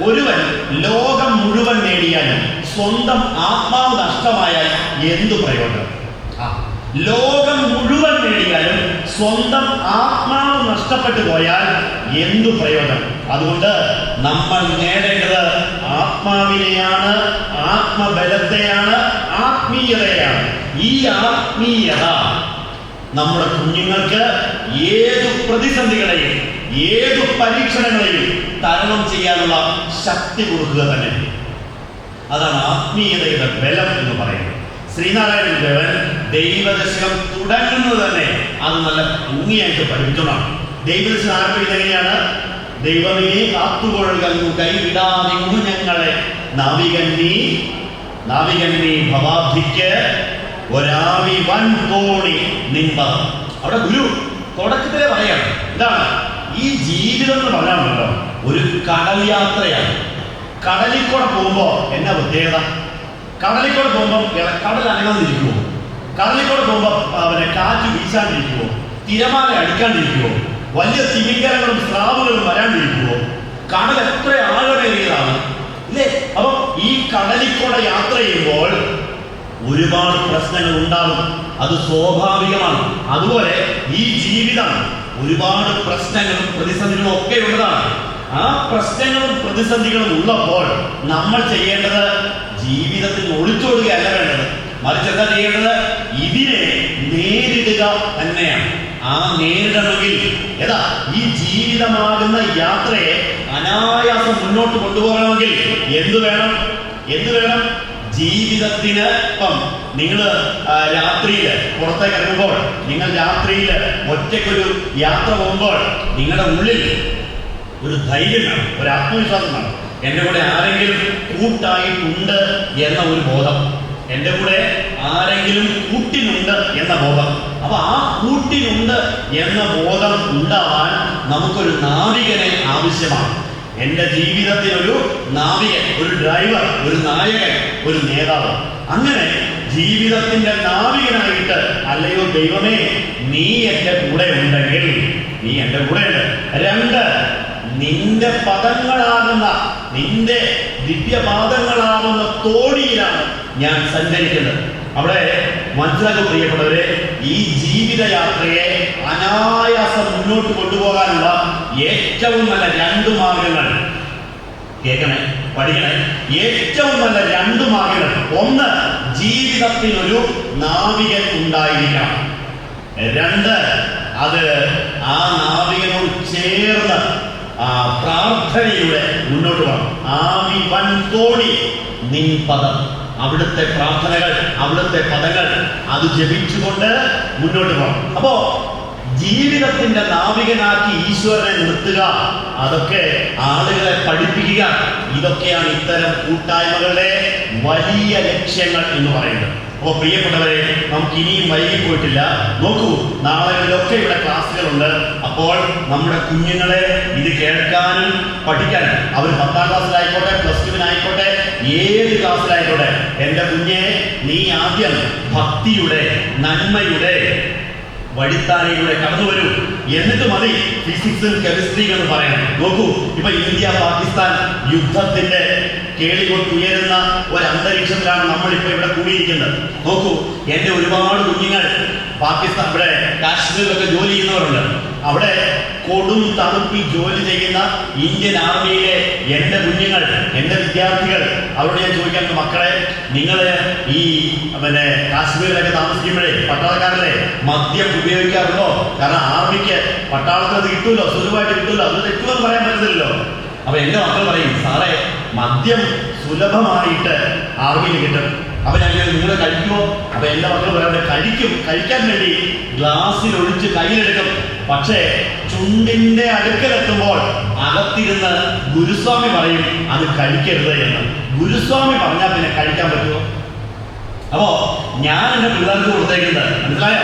ഒരുവൻ ലോകം മുഴുവൻ നേടിയാലും സ്വന്തം ആത്മാവ് നഷ്ടമായാൽ എന്തു പ്രയോജനം? ലോകം മുഴുവൻ നേടിയാലും സ്വന്തം ആത്മാവ് നഷ്ടപ്പെട്ടു പോയാൽ എന്തു പ്രയോജനം? അതുകൊണ്ട് നമ്മൾ നേടേണ്ടത് ആത്മാവിനെയാണ്, ആത്മബലത്തെയാണ്, ആത്മീയതയാണ്. ഈ ആത്മീയത നമ്മുടെ കുഞ്ഞുങ്ങൾക്ക് ഏതു പ്രതിസന്ധികളെയും ഏതു പരീക്ഷണങ്ങളെയും തരണം ചെയ്യാനുള്ള ശക്തി കൊടുക്കുക തന്നെ. അതാണ് ആത്മീയതയുടെ ബലം എന്ന് പറയുന്നത്. ശ്രീനാരായണ ഗുരുദേവൻ ദൈവദശകം തുടങ്ങുന്നത് തന്നെ അത് നല്ല ഭംഗിയായിട്ട് പഠിപ്പിച്ചോളാണ്. ദൈവദശകം ആരംഭിക്കുന്നത് എങ്ങനെയാണ്? ദൈവമേ കാത്തുകൊള്ളുകു കൈവിടാതിങ്ങു ഞങ്ങളെ നാവികൻ നീ ഭവാബ്ധിക്ക് ഒരാവി വൻ തോണി നിൻപ. അവിടെ ഗുരു തുടക്കത്തിലെ പറയാണ്, എന്താണ് ഈ ജീവിതം എന്ന് പറയാനുണ്ടല്ലോ, ഒരു കടൽ യാത്രയാണ്. കടലിൽ കൂടെ പോകുമ്പോ എന്നാ പ്രത്യേകത? കടലിൽ കൂടെ പോകുമ്പോ കടൽ അനങ്ങാതിരിക്കുമോ? കടലിൽ കൂടെ പോകുമ്പോ കാറ്റ് വീശാണ്ടിരിക്കുമോ? തിരമാല അടിക്കാണ്ടിരിക്കുമോ? വലിയ തിമിംഗലങ്ങളും സ്രാവുകളും വരാണ്ടിരിക്കുമോ? കടൽ എത്ര ആഴമേറിയതാണ് ഇല്ലേ? അപ്പൊ ഈ കടലിൽ കൂടെ യാത്ര ചെയ്യുമ്പോൾ ഒരുപാട് പ്രശ്നങ്ങൾ ഉണ്ടാകും, അത് സ്വാഭാവികമാണ്. അതുപോലെ ഈ ജീവിതം ഒരുപാട് പ്രശ്നങ്ങളും പ്രതിസന്ധികളും ഒക്കെ ഉള്ളതാണ്. ആ പ്രശ്നങ്ങളും പ്രതിസന്ധികളും ഉള്ളപ്പോൾ നമ്മൾ ചെയ്യേണ്ടത് ജീവിതത്തിൽ ഒളിച്ചോടുകയല്ല വേണ്ടത്, മറിച്ച് എന്താ ചെയ്യേണ്ടത്? ഇതിനെ നേരിടുക തന്നെയാണ്. ആ നേരിടണമെങ്കിൽ ഈ ജീവിതമാകുന്ന യാത്രയെ അനായാസം മുന്നോട്ട് കൊണ്ടുപോകണമെങ്കിൽ എന്ത് വേണം? ജീവിതത്തിന് ഇപ്പം നിങ്ങൾ രാത്രിയില് പുറത്തേക്ക് ഇറങ്ങുമ്പോൾ, നിങ്ങൾ രാത്രിയില് ഒറ്റയ്ക്കൊരു യാത്ര പോകുമ്പോൾ നിങ്ങളുടെ ഉള്ളിൽ ഒരു ധൈര്യം വേണം, ഒരു ആത്മവിശ്വാസം വേണം. എൻ്റെ കൂടെ ആരെങ്കിലും കൂട്ടായിട്ടുണ്ട് എന്ന ഒരു ബോധം, എൻ്റെ കൂടെ ആരെങ്കിലും കൂട്ടിനുണ്ട് എന്ന ബോധം. അപ്പൊ ആ കൂട്ടിനുണ്ട് എന്ന ബോധം ഉണ്ടാവാൻ നമുക്കൊരു നാവികനെ ആവശ്യമാണ്. എൻ്റെ ജീവിതത്തിൽ ഒരു നാവികൻ, ഒരു ഡ്രൈവർ, ഒരു നായകൻ, ഒരു നേതാവ്. അങ്ങനെ ജീവിതത്തിന്റെ നാവികനായിട്ട്, അല്ലയോ ദൈവമേ നീ എൻ്റെ കൂടെ ഉണ്ടെങ്കിൽ, നീ എൻ്റെ കൂടെ ഉണ്ട്. 2, നിന്റെ പദങ്ങളാകുന്ന, നിന്റെ ദിവ്യപാദങ്ങളാകുന്ന തോണിയിലാണ് ഞാൻ സഞ്ചരിക്കുന്നത്. അവിടെ മനസ്സിലാക്കും പ്രിയപ്പെട്ടവരെ, ഈ ജീവിതയാത്രയെ അനായാസം മുന്നോട്ട് കൊണ്ടുപോകാനുള്ള ഏറ്റവും നല്ല 2 മാർഗങ്ങൾ കേൾക്കണേ, പഠിക്കണേ. ഏറ്റവും നല്ല 2 മാർഗങ്ങൾ. 1, ജീവിതത്തിൽ ഒരു നാവികൻ ഉണ്ടായിരിക്കണം. 2, അത് ആ നാവികനോട് ചേർന്ന് പ്രാർത്ഥനയിലൂടെ മുന്നോട്ട് പോകണം. ആവി വൻ തോണി നിൻ പദം, അവിടുത്തെ പ്രാർത്ഥനകൾ, അവിടുത്തെ പദങ്ങൾ അത് ജപിച്ചുകൊണ്ട് മുന്നോട്ട് പോകണം. അപ്പോ ജീവിതത്തിന്റെ നാവികനാക്കി ഈശ്വരനെ നിർത്തുക, അതൊക്കെ ആളുകളെ പഠിപ്പിക്കുക, ഇതൊക്കെയാണ് ഇത്തരം കൂട്ടായ്മകളുടെ വലിയ ലക്ഷ്യങ്ങൾ എന്ന് പറയുന്നത്. അപ്പോൾ പ്രിയപ്പെട്ടവരെ, നമുക്ക് ഇനിയും വൈകിപ്പോയിട്ടില്ല. നോക്കൂ, നാളെകളിലൊക്കെ ഇവിടെ ക്ലാസ്സുകളുണ്ട്. അപ്പോൾ നമ്മുടെ കുഞ്ഞുങ്ങളെ ഇത് കേൾക്കാനും പഠിക്കാനും, അവർ 10ാം ക്ലാസ്സിലായിക്കോട്ടെ, +2-നായിക്കോട്ടെ, ഏത് ക്ലാസ്സിലായിക്കോട്ടെ, എൻ്റെ കുഞ്ഞെ നീ ആദ്യം ഭക്തിയുടെ, നന്മയുടെ വഴിത്താരയിലൂടെ കടന്നു വരൂ, എന്നിട്ട് മതി ഫിസിക്സും കെമിസ്ട്രിയും എന്ന് പറയണം. നോക്കൂ, ഇപ്പൊ ഇന്ത്യ പാകിസ്ഥാൻ യുദ്ധത്തിന്റെ കേളികൊട്ടുയരുന്ന ഒരു അന്തരീക്ഷത്തിലാണ് നമ്മളിപ്പോ ഇവിടെ കൂടിയിരിക്കുന്നത്. നോക്കൂ, എന്റെ ഒരുപാട് കുഞ്ഞുങ്ങൾ പാകിസ്ഥാൻ, ഇവിടെ കാശ്മീരിലൊക്കെ ജോലി ചെയ്യുന്നവരുണ്ട്. അവിടെ കൊടും തണുപ്പിൽ ജോലി ചെയ്യുന്ന ഇന്ത്യൻ ആർമിയിലെ എൻ്റെ കുഞ്ഞുങ്ങൾ, എൻ്റെ വിദ്യാർത്ഥികൾ, അവരോട് ഞാൻ ചോദിക്കാൻ, മക്കളെ നിങ്ങൾ ഈ കാശ്മീരിലൊക്കെ താമസിക്കുമ്പോഴേ പട്ടാളക്കാരല്ലേ മദ്യം ഉപയോഗിക്കാറുണ്ടോ? കാരണം ആർമിക്ക് പട്ടാളത്തിൽ അത് കിട്ടൂല്ലോ, സുലഭമായിട്ട് കിട്ടൂല്ലോ, അത് തെറ്റുമെന്ന് പറയാൻ പറ്റത്തില്ലല്ലോ. അപ്പൊ എന്റെ മക്കൾ പറയും, സാറേ മദ്യം സുലഭമായിട്ട് ആർമിയിൽ കിട്ടും. അപ്പൊ ഞാൻ നിങ്ങൾ കഴിക്കുമോ? അപ്പൊ എല്ലാ മക്കളും പറയാതെ കഴിക്കും, കഴിക്കാൻ വേണ്ടി ഗ്ലാസ്സിൽ ഒഴിച്ച് കയ്യിലെടുക്കും. പക്ഷേ ചുണ്ടിന്റെ അടുക്കലെത്തുമ്പോൾ അകത്തിരുന്ന് ഗുരുസ്വാമി പറയും അത് കഴിക്കരുത് എന്ന്. ഗുരുസ്വാമി പറഞ്ഞാൽ പിന്നെ കഴിക്കാൻ പറ്റുമോ? അപ്പോ ഞാൻ എന്റെ പിള്ളേർക്ക് കൊടുത്തേക്കുന്നത് മനസ്സിലായോ?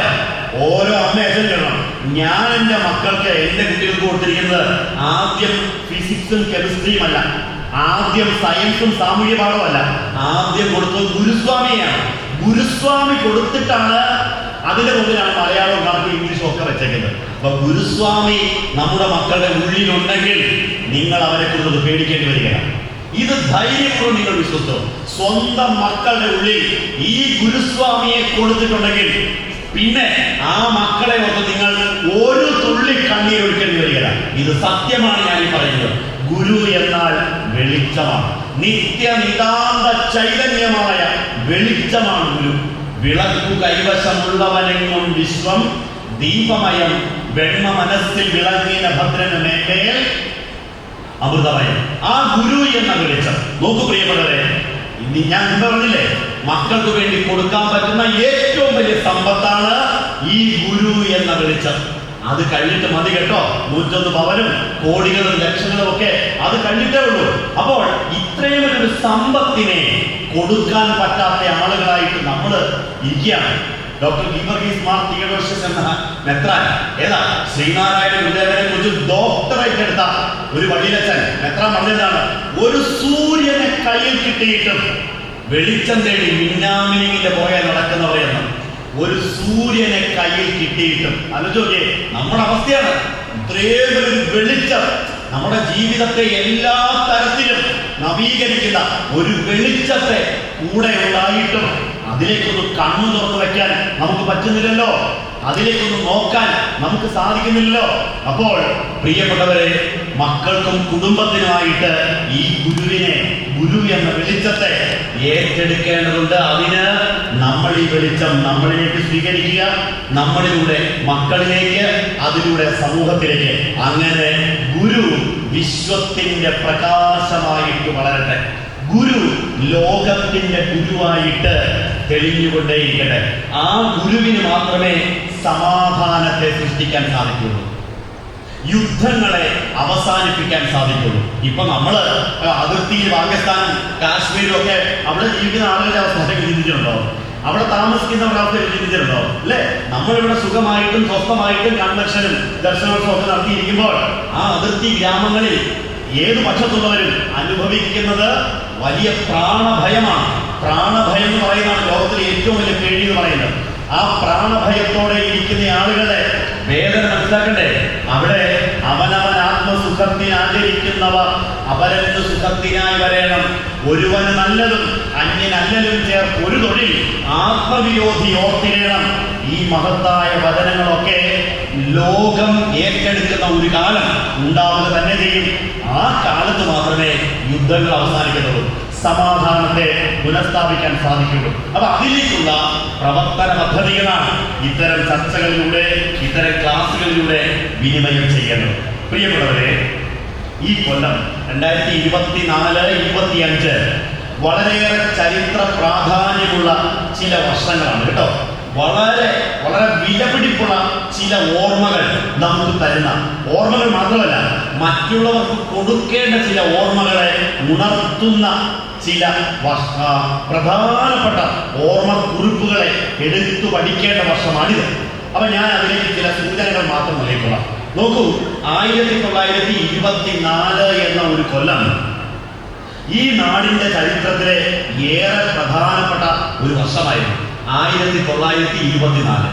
ഓരോ അമ്മ എഴുതണം. ഞാൻ എൻ്റെ മക്കൾക്ക്, എൻ്റെ കുട്ടികൾക്ക് കൊടുത്തിരിക്കുന്നത് ആദ്യം ഫിസിക്സും കെമിസ്ട്രിയും അല്ല, ആദ്യം സയൻസും സാമൂഹ്യ പാഠവും അല്ല, ആദ്യം കൊടുത്തത് ഗുരുസ്വാമിയാണ്. ഗുരുസ്വാമി കൊടുത്തിട്ടാണ് അതിന്റെ മുമ്പിലാണ് മലയാളവും കണക്കും ഇംഗ്ലീഷും ഒക്കെ വെച്ചേക്കുന്നത്. അപ്പൊ ഗുരുസ്വാമി നമ്മുടെ മക്കളുടെ ഉള്ളിലുണ്ടെങ്കിൽ നിങ്ങൾ അവരെ കുറിച്ച് പേടിക്കേണ്ടി വരികയാണ്. ഇത് ധൈര്യപൂർവ്വം നിങ്ങൾ വിശ്വസിച്ചോ. സ്വന്തം മക്കളുടെ ഉള്ളിൽ ഈ ഗുരുസ്വാമിയെ കൊടുത്തിട്ടുണ്ടെങ്കിൽ പിന്നെ ആ മക്കളെ ഓർത്ത് നിങ്ങൾ ഒരു തുള്ളി കണ്ണീർ ഒഴിക്കേണ്ടി വരികയില്ല. ഇത് സത്യമാണ് ഞാൻ ഈ പറയുന്നത്. ഗുരു എന്നാൽ വെളിച്ചമാണ്, നിത്യനിതാന്ത ചൈതന്യമായ വെളിച്ചമാണ് ഗുരു. വിളക്കു കൈവശമുള്ളവനെങ്ങും വിശ്വം ദീപമയം, വെണ്മ മനസ്സിൽ വിളങ്ങിന ഭദ്രന് മേന്മേൽ അമൃതമയം. ആ ഗുരു എന്ന വെളിച്ചം നോക്കൂ പ്രിയപ്പെട്ടവരെ, ഞാൻ പറഞ്ഞില്ലേ, മക്കൾക്ക് വേണ്ടി കൊടുക്കാൻ പറ്റുന്ന ഏറ്റവും വലിയ സമ്പത്താണ് ഈ ഗുരു എന്ന വെളിച്ചം. അത് കഴിഞ്ഞിട്ട് മതി കേട്ടോ. 101 പവനും കോടികളും ലക്ഷങ്ങളും ഒക്കെ അത് കഴിഞ്ഞിട്ടേ ഉള്ളൂ. അപ്പോൾ ഇത്രയും ഒരു സമ്പത്തിനെ കൊടുക്കാൻ പറ്റാത്ത ആളുകളായിട്ട് നമ്മൾ ഇരിക്കുകയാണ്. ഡോക്ടർ ഗീവർഗീസ് മാർ തിയഡോഷ്യസ് എന്ന മെത്രാൻ, ശ്രീനാരായണ ഗുരുദേവനെ കുറിച്ച് ഡോക്ടറേറ്റ് എടുത്ത ഒരു വഴിയിലച്ചൻ എത്ര പറഞ്ഞതാണ്, ഒരു സൂര്യനെ കയ്യിൽ കിട്ടിയിട്ടും വെളിച്ചം തേടി മിന്നാമിനിങ്ങിന്റെ പുറകെ നടക്കുന്നവരെന്ന്. ഒരു സൂര്യനെ കയ്യിൽ കിട്ടിയിട്ടും ആലോചിച്ചോക്കെ നമ്മുടെ അവസ്ഥയാണ്. ഇത്രയും ഒരു വെളിച്ചം നമ്മുടെ ജീവിതത്തെ എല്ലാ തരത്തിലും നവീകരിക്കുന്ന ഒരു വെളിച്ചത്തെ കൂടെ ഉണ്ടായിട്ടും അതിലേക്കൊന്ന് കണ്ണു തുറന്നു വെക്കാൻ നമുക്ക് പറ്റുന്നില്ലല്ലോ, അതിലേക്കൊന്ന് നോക്കാൻ നമുക്ക് സാധിക്കുന്നില്ലല്ലോ. അപ്പോൾ പ്രിയപ്പെട്ടവരെ, മക്കൾക്കും കുടുംബത്തിനുമായിട്ട് ഈ ഗുരു എന്ന വെളിച്ചത്തെ ഏറ്റെടുക്കേണ്ടതുണ്ട്. അതിന് നമ്മൾ ഈ വെളിച്ചം നമ്മളിലേക്ക് സ്വീകരിക്കുക, നമ്മളിലൂടെ മക്കളിലേക്ക്, അതിലൂടെ സമൂഹത്തിലേക്ക്. അങ്ങനെ ഗുരു വിശ്വത്തിന്റെ പ്രകാശമായിട്ട് വളരട്ടെ. ഗുരു ലോകത്തിന്റെ ഗുരുവായിട്ട് തെളിഞ്ഞുകൊണ്ടേയിരിക്കട്ടെ. ആ ഗുരുവിന് മാത്രമേ സമാധാനത്തെ സൃഷ്ടിക്കാൻ സാധിക്കുള്ളൂ, യുദ്ധങ്ങളെ അവസാനിപ്പിക്കാൻ സാധിക്കുള്ളൂ. ഇപ്പൊ നമ്മള് അതിർത്തിയിൽ പാകിസ്ഥാനും കാശ്മീരും ഒക്കെ അവിടെ ജീവിക്കുന്ന ആളുകളുടെ അവസ്ഥ ചിന്തിച്ചിട്ടുണ്ടോ? അവിടെ താമസിക്കുന്നവരുടെ അവസ്ഥ ചിന്തിച്ചിട്ടുണ്ടോ? അല്ലെ? നമ്മളിവിടെ സുഖമായിട്ടും സ്വസ്ഥമായിട്ടും കൺവെൻഷനും ദർശനോത്സവം ഒക്കെ നടത്തിയിരിക്കുമ്പോൾ ആ അതിർത്തി ഗ്രാമങ്ങളിൽ ഏത് പക്ഷത്തുള്ളവരും അനുഭവിക്കുന്നത് വലിയ പ്രാണഭയമാണ്. പ്രാണഭയം എന്ന് പറയുന്നതാണ് ലോകത്തിലെ ഏറ്റവും വലിയ പേടി എന്ന് പറയുന്നത്. ആ പ്രാണഭയത്തോടെ ഇരിക്കുന്ന ആളുകളെ വേദന മനസ്സിലാക്കണ്ടേ? അവിടെ അവനവൻ ആത്മസുഖത്തിന് ആചരിക്കുന്നവർ അവരന് സുഖത്തിനായി വരേണം. ഒരുവന് നല്ലതും അന്യനല്ലലും ചേർത്ത് ഒരു തൊഴിൽ ആത്മവിരോധി ഓർത്തിരേണം. ഈ മഹത്തായ വചനങ്ങളൊക്കെ ലോകം ഏറ്റെടുക്കുന്ന ഒരു കാലം ഉണ്ടാവുക തന്നെ ചെയ്യും. ആ കാലത്ത് മാത്രമേ യുദ്ധങ്ങൾ അവസാനിക്കുന്നുള്ളൂ, സമാധാനത്തെ പുനഃസ്ഥാപിക്കാൻ സാധിക്കുള്ളൂ. അപ്പൊ അതിലേക്കുള്ള പ്രവർത്തന പദ്ധതികളാണ് ഇത്തരം ചർച്ചകളിലൂടെ, ഇത്തരം ക്ലാസുകളിലൂടെ വിനിമയം ചെയ്യേണ്ടത്. പ്രിയപ്പെട്ടവരെ, ഈ കൊല്ലം 2024-25 വളരെയേറെ ചരിത്ര പ്രാധാന്യമുള്ള ചില വർഷങ്ങളാണ് കേട്ടോ. വളരെ വളരെ വിലപിടിപ്പുള്ള ചില ഓർമ്മകൾ നമുക്ക് തരുന്ന ഓർമ്മകൾ മാത്രമല്ല, മറ്റുള്ളവർക്ക് കൊടുക്കേണ്ട ചില ഓർമ്മകളെ ഉണർത്തുന്ന ചില പ്രധാനപ്പെട്ട ഓർമ്മക്കുറിപ്പുകളെ എടുത്തു പഠിക്കേണ്ട വർഷമാണിത്. അപ്പൊ ഞാൻ അതിലേക്ക് ചില സൂചനകൾ മാത്രം നൽകിക്കൊള്ളാം. നോക്കൂ, 1924 എന്ന ഒരു കൊല്ലം ഈ നാടിന്റെ ചരിത്രത്തിലെ ഏറെ പ്രധാനപ്പെട്ട ഒരു വർഷമായിരുന്നു. 1924.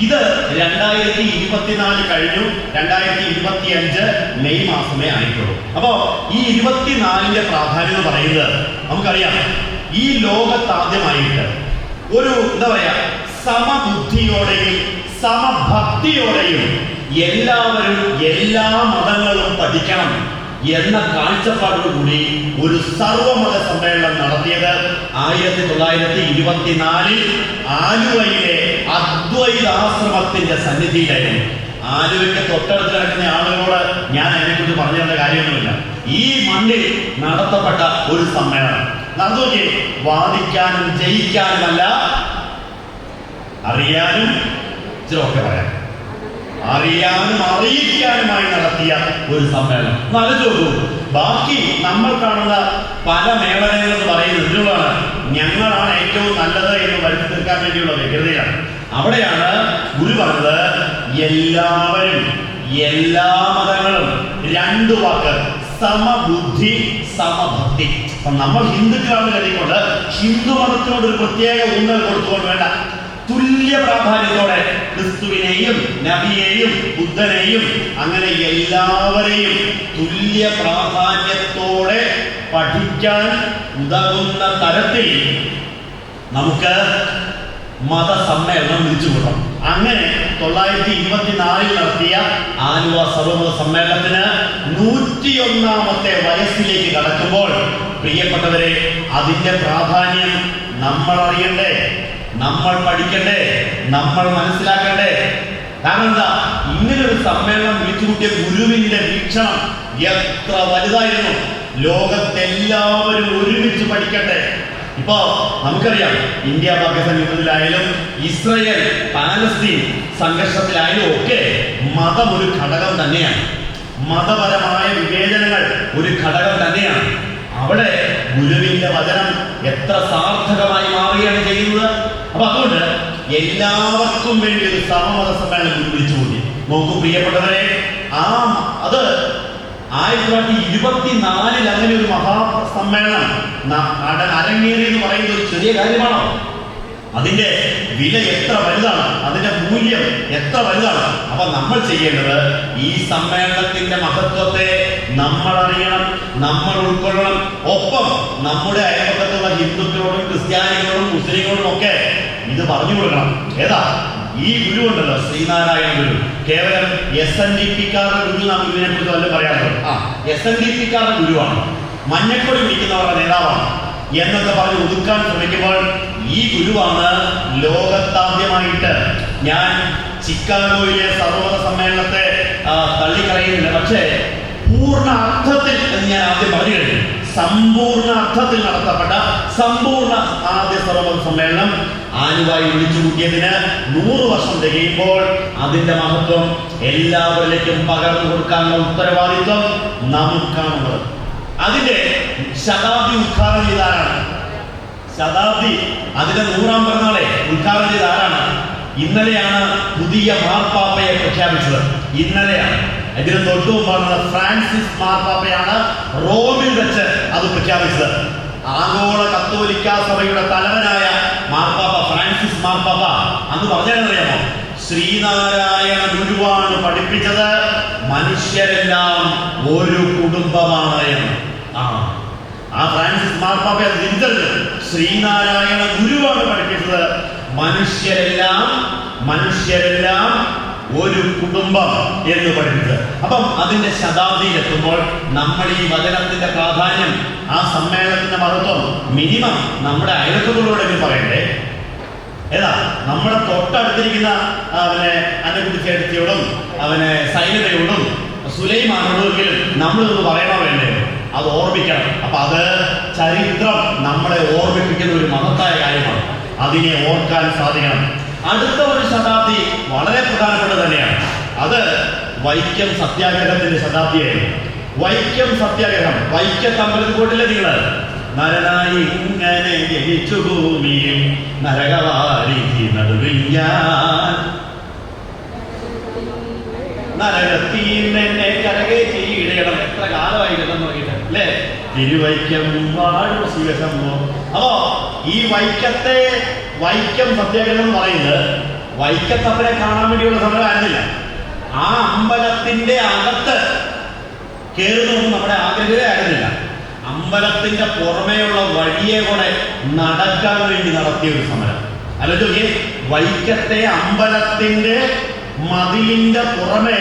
ഇത് 2024 കഴിഞ്ഞു, 2025 മെയ് മാസമേ ആയിട്ടുള്ളൂ. അപ്പോ ഈ 24ന്റെ പ്രാധാന്യം എന്ന് പറയുന്നത് നമുക്കറിയാം. ഈ ലോകത്താദ്യമായിട്ട് ഒരു എന്താ പറയാ സമബുദ്ധിയോടെയും സമഭക്തിയോടെയും എല്ലാവരും എല്ലാ മതങ്ങളും പഠിക്കണം എന്ന കാഴ്ചപ്പാടോടുകൂടി ഒരു സർവമത സമ്മേളനം നടത്തിയത് 1924 ആലുവയിലെ അദ്വൈതാശ്രമത്തിന്റെ സന്നിധിയിലായിരുന്നു. ആലുവയ്ക്ക് തൊട്ടടുത്ത് കിടക്കുന്ന ആളുകളോട് ഞാൻ അതിനെക്കുറിച്ച് പറഞ്ഞു തന്ന കാര്യമൊന്നുമില്ല. ഈ മണ്ണിൽ നടത്തപ്പെട്ട ഒരു സമ്മേളനം നടന്നു. വാദിക്കാനും ജയിക്കാനുമല്ല, അറിയാനും ഇച്ചിരൊക്കെ പറയാം, അറിയാനും അറിയിക്കാനുമായി നടത്തിയ ഒരു സമ്മേളനം. ആലോചിച്ചു. ബാക്കി നമ്മൾ കാണുന്ന പല മേളനങ്ങൾ എന്ന് പറയുന്നത് എന്തുകൊണ്ടാണ്? ഞങ്ങളാണ് ഏറ്റവും നല്ലത് എന്ന് വരുത്തി തീർക്കാൻ വേണ്ടിയുള്ള വ്യഗ്രതയാണ്. അവിടെയാണ് ഗുരു പറഞ്ഞത്, എല്ലാവരും എല്ലാ മതങ്ങളും രണ്ട് വാക്ക്, സമബുദ്ധി സമഭക്തി. അപ്പൊ നമ്മൾ ഹിന്ദുക്കളാണ് കരുതിക്കൊണ്ട് ഹിന്ദു മതത്തിനോട് ഒരു പ്രത്യേക ഊന്നൽ കൊടുത്തുകൊണ്ട് വേണ്ട, തുല്യ പ്രാധാന്യത്തോടെ ക്രിസ്തുവിനെയും നബിയെയും ബുദ്ധനെയും അങ്ങനെ എല്ലാവരെയും തുല്യ പ്രാധാന്യത്തോടെ പഠിക്കാൻ ഉതകുന്ന തരത്തിൽ നമുക്ക് മതസമ്മേളനം വിളിച്ചുകൂടാം. അങ്ങനെ 1924 നടത്തിയ ആലുവ സർവമത സമ്മേളനത്തിന് 101ാമത്തെ വയസ്സിലേക്ക് കടക്കുമ്പോൾ പ്രിയപ്പെട്ടവരെ, അതിന്റെ പ്രാധാന്യം നമ്മൾ അറിയണ്ടേ, നമ്മൾ പഠിക്കണ്ടേ, നമ്മൾ മനസ്സിലാക്കണ്ടേ. കാരണം എന്താ, ഇങ്ങനൊരു സമ്മേളനം വിളിച്ചുകൂട്ടിയ ഗുരുവിന്റെ വീക്ഷണം എത്ര വലുതായിരുന്നു. ലോകത്തെല്ലാവരും ഒരുമിച്ച് പഠിക്കട്ടെ. ഇപ്പോ നമുക്കറിയാം, ഇന്ത്യ പാകിസ്ഥാൻ യുദ്ധത്തിലായാലും ഇസ്രയേൽ പാലസ്തീൻ സംഘർഷത്തിലായാലും ഒക്കെ മതം ഒരു ഘടകം തന്നെയാണ്. മതപരമായ വിവേചനങ്ങൾ ഒരു ഘടകം തന്നെയാണ്. അവിടെ ഗുരുവിന്റെ വചനം എത്ര സാർത്ഥകമായി മാറുകയാണ് ചെയ്യുന്നത്. അപ്പൊ അതുകൊണ്ട് എല്ലാവർക്കും വേണ്ടി ഒരു സമമത സമ്മേളനം ഗുരു വിളിച്ചുകൂടി. നോക്കൂ പ്രിയപ്പെട്ടവരെ, അത് 1924 അങ്ങനെ ഒരു മഹാസമ്മേളനം അരങ്ങേറി എന്ന് പറയുന്നത് ഒരു ചെറിയ കാര്യമാണോ? അതിന്റെ വില എത്ര വലുതാണ്, അതിന്റെ മൂല്യം എത്ര വലുതാണ്. അപ്പൊ നമ്മൾ ചെയ്യേണ്ടത് ഈ സമ്മേളനത്തിന്റെ മഹത്വത്തെ നമ്മൾ അറിയണം, നമ്മൾ ഉൾക്കൊള്ളണം. ഒപ്പം നമ്മുടെ അയൽപക്കത്തുള്ള ഹിന്ദുക്കളോടും ക്രിസ്ത്യാനികളോടും മുസ്ലിങ്ങളോടും ഒക്കെ ഇത് പറഞ്ഞു കൊടുക്കണം. ഏതാ ഈ ഗുരു ഉണ്ടല്ലോ, ശ്രീനാരായണ ഗുരു. കേവലം SNDP-ക്കാരുടെ ഗുരു നാം ഗുരുവിനെ കുറിച്ച് വല്ലതും പറയാറുണ്ട്. SNDP-ക്കാരുടെ ഗുരുവാണ്, മഞ്ഞക്കൊടി പിടിക്കുന്നവരുടെ നേതാവാണ് എന്നൊക്കെ പറഞ്ഞ് ഒതുക്കാൻ ശ്രമിക്കുമ്പോൾ ഈ ഗുരുവാണ് ലോകത്താദ്യമായിട്ട്, ഞാൻ ചിക്കാഗോയിലെ സർവ്വമത സമ്മേളനത്തെ തള്ളിക്കളയുന്നില്ല, പക്ഷേ പൂർണ്ണ അർത്ഥത്തിൽ എന്ന് ഞാൻ ആദ്യം പറഞ്ഞു കഴിഞ്ഞു, സമ്പൂർണ്ണ അർത്ഥത്തിൽ നടത്തപ്പെട്ട സമ്പൂർണ്ണ ആദ്യ സർവ്വമത സമ്മേളനം ആലുവായി വിളിച്ചു കൂട്ടിയതിന് 100 വർഷം തികയുമ്പോൾ അതിന്റെ മഹത്വം എല്ലാവരിലേക്കും പകർന്നു കൊടുക്കാനുള്ള ഉത്തരവാദിത്വം നമുക്കാണുള്ളത്. അതിന്റെ ശതാബ്ദി ഉദ്ഘാടനം ചെയ്ത ആരാണ്? ശതാബ്ദി, അതിന്റെ 100ാം പിറന്നാളെ ഉദ്ഘാടനം ചെയ്ത ആരാണ്? ഇന്നലെയാണ് പുതിയ മാർപ്പാപ്പയെ പ്രഖ്യാപിച്ചത്. ഇന്നലെയാണ്. ഇതിന് തൊട്ടു മുമ്പാണ് ഫ്രാൻസിസ് മാർപ്പാപ്പയാണ് റോമിൽ വെച്ച് അത് പ്രഖ്യാപിച്ചത്. ആഗോള കത്തോലിക്ക സഭയുടെ തലവനായ മാർപ്പാപ്പ ഫ്രാൻസിസ് മാർപ്പാപ്പ അന്ന് പറഞ്ഞറിയാമോ? ശ്രീനാരായണ ഗുരുവാണ് പഠിപ്പിച്ചത് മനുഷ്യരെല്ലാം ഒരു കുടുംബമാണ് എന്ന്. ആ ഫ്രാൻസിസ് മാർപ്പാപ്പ അത് തിരിച്ചറിഞ്ഞു. ശ്രീനാരായണ ഗുരുവാണ് പഠിപ്പിച്ചത് മനുഷ്യരെല്ലാം ഒരു കുടുംബം എന്ന് പഠിപ്പിച്ചത്. അപ്പം അതിന്റെ ശതാബ്ദിയിൽ എത്തുമ്പോൾ നമ്മൾ ഈ വചനത്തിന്റെ പ്രാധാന്യം, ആ സമ്മേളനത്തിന്റെ മഹത്വം മിനിമം നമ്മുടെ അയൽപക്കങ്ങളോടെങ്കിലും പറയണ്ടേ? ഏതാ നമ്മുടെ തൊട്ടടുത്തിരിക്കുന്ന അന്നക്കുട്ടി ചേട്ടത്തിയോടും സൈനതയോടും സുലൈമാനോടുമെങ്കിലും നമ്മളിതൊന്ന് പറയണോ വേണ്ടേ? അത് ഓർമ്മിക്കണം. അപ്പൊ അത് ചരിത്രം നമ്മളെ ഓർമ്മിപ്പിക്കുന്ന ഒരു മഹത്തായ കാര്യമാണ്. അതിനെ ഓർക്കാൻ സാധിക്കണം. അടുത്ത ഒരു ശതാബ്ദി വളരെ പ്രധാനപ്പെട്ടത് തന്നെയാണ്. അത് വൈക്കം സത്യാഗ്രഹത്തിന്റെ ശതാബ്ദിയായിരുന്നു. വൈക്കം സത്യാഗ്രഹം, വൈക്കത്തമ്പലത്തിൽ പോയിട്ടില്ലേ നിങ്ങൾ? നരനായി ഇങ്ങനെ ജനിച്ചു ഭൂമിയിൽ നരകവാരി നടുവിൽ ഞാൻ, നരകത്തീന്നെ കരകേറ്റിയിടണം. എത്ര കാലമായില്ലെന്ന് നോക്കിയിട്ട് അല്ലേ? തിരുവൈക്കം വാഴും ശിവശംഭോ. അപ്പോ ഈ വൈക്കം സത്യാഗ്രഹം എന്ന് പറയുന്നത് വൈക്കത്തപ്പനെ കാണാൻ വേണ്ടിയുള്ള സമരമായിരുന്നില്ല. ആ അമ്പലത്തിന്റെ അകത്ത് കയറുന്നൊന്നും നമ്മുടെ ആഗ്രഹമേ ആയിരുന്നില്ല. അമ്പലത്തിന്റെ പുറമേയുള്ള വഴിയെ കൂടെ നടക്കാൻ വേണ്ടി നടത്തിയ ഒരു സമരം. അല്ലെ, വൈക്കത്തെ അമ്പലത്തിന്റെ മതിലിന്റെ പുറമെ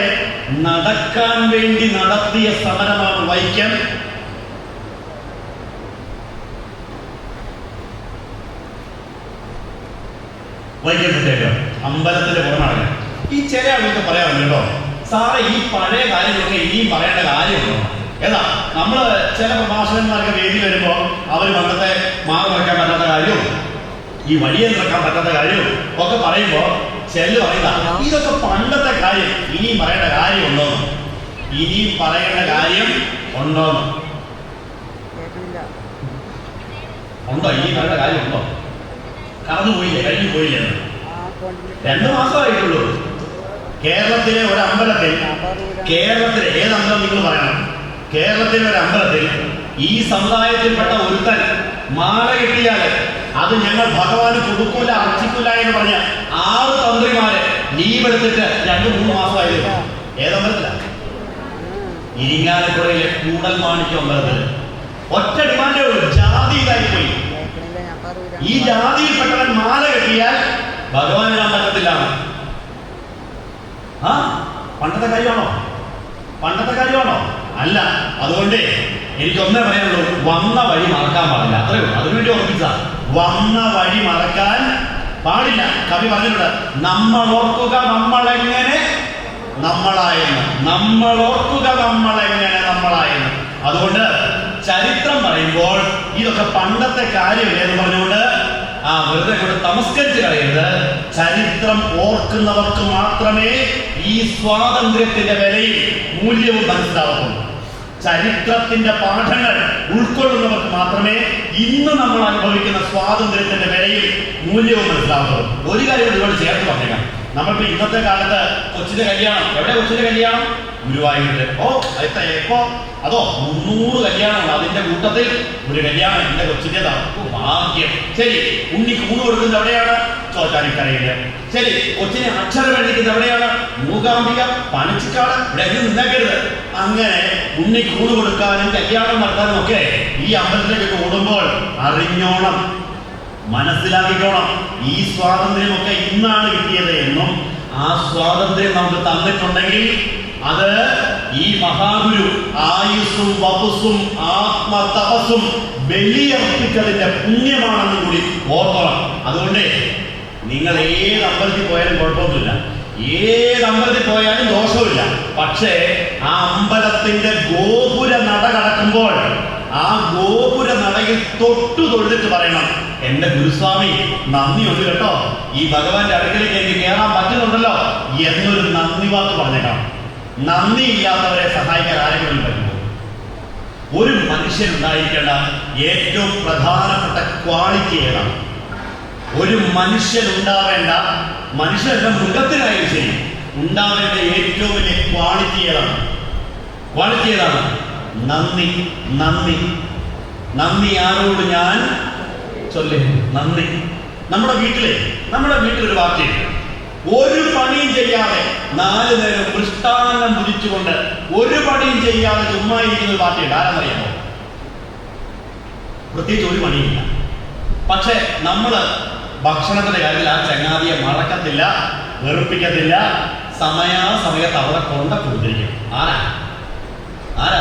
നടക്കാൻ വേണ്ടി നടത്തിയ സമരമാണ് വൈക്കം. വൈക്കം സത്യാഗ്രഹം അമ്പലത്തിന്റെ പുറമാണ്. ഈ ചില ആളുകൾക്ക് പറയാറുണ്ട് കേട്ടോ, സാറേ ഈ പഴയ കാര്യങ്ങളൊക്കെ ഇനിയും പറയേണ്ട കാര്യമുണ്ടോ? ഏതാ നമ്മള് ചില പ്രഭാഷകന്മാർക്ക് വേദി വരുമ്പോ അവർ പണ്ടത്തെ മാവ് വയ്ക്കാൻ പറ്റാത്ത കാര്യവും ഈ വഴിയെ നടക്കാൻ പറ്റാത്ത കാര്യവും ഒക്കെ പറയുമ്പോ ചെല്ലു പറയുക, ഇതൊക്കെ പണ്ടത്തെ കാര്യം, ഇനിയും പറയേണ്ട കാര്യമുണ്ടോ? ഇനിയും പറയേണ്ട കാര്യം ഉണ്ടോ? ഇനി പറയേണ്ട കാര്യം ഉണ്ടോ? കടന്നു പോയില്ലേ, കഴിഞ്ഞു പോയില്ലേ? 2 മാസമായിട്ടുള്ളൂ. കേരളത്തിലെ ഒരു അമ്പലത്തിൽ, കേരളത്തിലെ ഏതമ്പലം നിങ്ങൾ പറയണം, കേരളത്തിലെ ഒരു അമ്പലത്തിൽ ഈ സമുദായത്തിൽപ്പെട്ട ഒരുത്തൻ മാല കെട്ടിയാൽ അത് ഞങ്ങൾ ഭഗവാന് കൊടുക്കൂല, അർച്ചിക്കൂല എന്ന് പറഞ്ഞ 6 തന്ത്രിമാരെ ലീവ് എടുത്തിട്ട് 2-3 മാസമായിരുന്നു. ഏതമ്പലത്തില? ഇരിങ്ങാലക്കുടയിലെ കൂടൽമാണിക്യം അമ്പലത്തിൽ. ഒറ്റ ഡിമാൻഡേ ഉള്ളൂ, ജാതി ഇതായിപ്പോയി. ഈ ജാതിയിൽപ്പെട്ടവൻ മാല കെട്ടിയാൽ ഭഗവാനിടാൻ പറ്റത്തില്ല. പണ്ടത്തെ കാര്യമാണോ? അല്ല. അതുകൊണ്ട് എനിക്കൊന്നേ പറയാനുള്ളൂ, വന്ന വഴി മറക്കാൻ പാടില്ല. അത്രയേ ഉള്ളൂ. അതിനുവേണ്ടി ഓർമ്മിച്ച വന്ന വഴി മറക്കാൻ പാടില്ല. കവി പറഞ്ഞിട്ടുണ്ട്, നമ്മൾ ഓർക്കുക നമ്മളെങ്ങനെ നമ്മളായെന്ന്. അതുകൊണ്ട് ചരിത്രം പറയുമ്പോൾ ഇതൊക്കെ പണ്ടത്തെ കാര്യമില്ല എന്ന് പറഞ്ഞുകൊണ്ട് വെറുതെ കൊണ്ട് തമസ്കരിച്ച് കളയരുത്. ചരിത്രം ഓർക്കുന്നവർക്ക് മാത്രമേ ഈ സ്വാതന്ത്ര്യത്തിന്റെ വിലയും മൂല്യവും മനസ്സിലാവുള്ളൂ. ചരിത്രത്തിന്റെ പാഠങ്ങൾ ഉൾക്കൊള്ളുന്നവർക്ക് മാത്രമേ ഇന്ന് നമ്മൾ അനുഭവിക്കുന്ന സ്വാതന്ത്ര്യത്തിന്റെ വിലയും മൂല്യവും മനസ്സിലാവുള്ളൂ. ഒരു കാര്യം ഒരുപാട് ചേർത്ത് പറഞ്ഞേക്കാം. നമ്മളിപ്പോ ഇന്നത്തെ കാലത്ത് കൊച്ചിന്റെ കല്യാണം, എവിടെ കൊച്ചിന്റെ കല്യാണം? ഗുരുവായൂരില്. ഓ എപ്പോ അതോ 300 കല്യാണമാണ്. അതിന്റെ കൂട്ടത്തിൽ ഒരു കല്യാണം എന്റെ കൊച്ചിന്റെ ഭാഗ്യം. ശരി, ഉണ്ണിക്ക് ഊണ് കൊടുക്കുന്നത് എവിടെയാണ്? ചോറ്റാനിക്കരയില്. ശരി, കൊച്ചിനെ അക്ഷരം എഴുതിക്കുന്നത് എവിടെയാണ്? മൂകാംബിക പനച്ചിക്കാട്. ഇവിടെ എങ്ങും നിന്നേക്കരുത്. അങ്ങനെ ഉണ്ണിക്ക് ഊണ് കൊടുക്കാനും കല്യാണം നടത്താനും ഒക്കെ ഈ അമ്പലത്തിലേക്ക് കൂടുമ്പോൾ അറിഞ്ഞോണം, മനസ്സിലാക്കിക്കോണം, ഈ സ്വാതന്ത്ര്യമൊക്കെ ഇന്നാണ് കിട്ടിയത് എന്നും ആ സ്വാതന്ത്ര്യം നമുക്ക് തന്നിട്ടുണ്ടെങ്കിൽ അത് ഈ മഹാഗുരു ആയുസ്സും വപസ്സും ആത്മതപസ്സും ബലിയർപ്പിച്ചതിന്റെ പുണ്യമാണെന്നും കൂടി ഓർക്കണം. അതുകൊണ്ട് നിങ്ങൾ ഏത് അമ്പലത്തിൽ പോയാലും കുഴപ്പമൊന്നുമില്ല, ഏത് അമ്പലത്തിൽ പോയാലും ദോഷമില്ല. പക്ഷേ ആ അമ്പലത്തിന്റെ ഗോപുര നട കടക്കുമ്പോൾ ആ ഗോപുര നടയിൽ തൊട്ടു തൊഴുതിട്ട് പറയണം, എന്റെ ഗുരുസ്വാമി നന്ദിയുണ്ട് കേട്ടോ, ഈ ഭഗവാന്റെ അടുക്കലേക്ക് എനിക്ക് കയറാൻ പറ്റുന്നുണ്ടല്ലോ എന്നൊരു നന്ദി വാക്ക് പറഞ്ഞേക്കണം. നന്ദി ഇല്ലാത്തവരെ സഹായിക്കാൻ ആരെങ്കിലും പറ്റുമോ? ഒരു മനുഷ്യനുണ്ടായിരിക്കേണ്ട ഏറ്റവും പ്രധാനപ്പെട്ട ക്വാളിറ്റി ഏതാണ്? ഒരു മനുഷ്യനുണ്ടാവേണ്ട, മനുഷ്യന്റെ മൃഗത്തിനായാലും ശരി, ഉണ്ടാവേണ്ട ഏറ്റവും വലിയ ക്വാളിറ്റി ഏതാണ്? ക്വാളിറ്റി ഏതാണ്? നന്ദി. നന്ദി. നന്ദി ആരോട് ഞാൻ ചൊല്ലേ? നന്ദി. നമ്മുടെ വീട്ടിലൊരു വാക്യം, ഒരു പണിയും ചെയ്യാതെ 4 നേരം മൃഷ്ടാന്നം ഭുജിച്ചുകൊണ്ട് ഒരു പണിയും ചെയ്യാതെ ചുമ്മാ ഇരിക്കുന്ന ഒരു പാർട്ടിയുണ്ട്. ആരാന്നറിയാമോ? പ്രത്യേകിച്ച് ഒരു പണിയില്ല. പക്ഷെ നമ്മള് ഭക്ഷണത്തിന്റെ കാര്യത്തിൽ ആ ചങ്ങാതിയെ മറക്കത്തില്ല, വെറുപ്പിക്കത്തില്ല, സമയാസമയത്ത് അവിടെ കൊടുത്തിരിക്കും. ആരാ?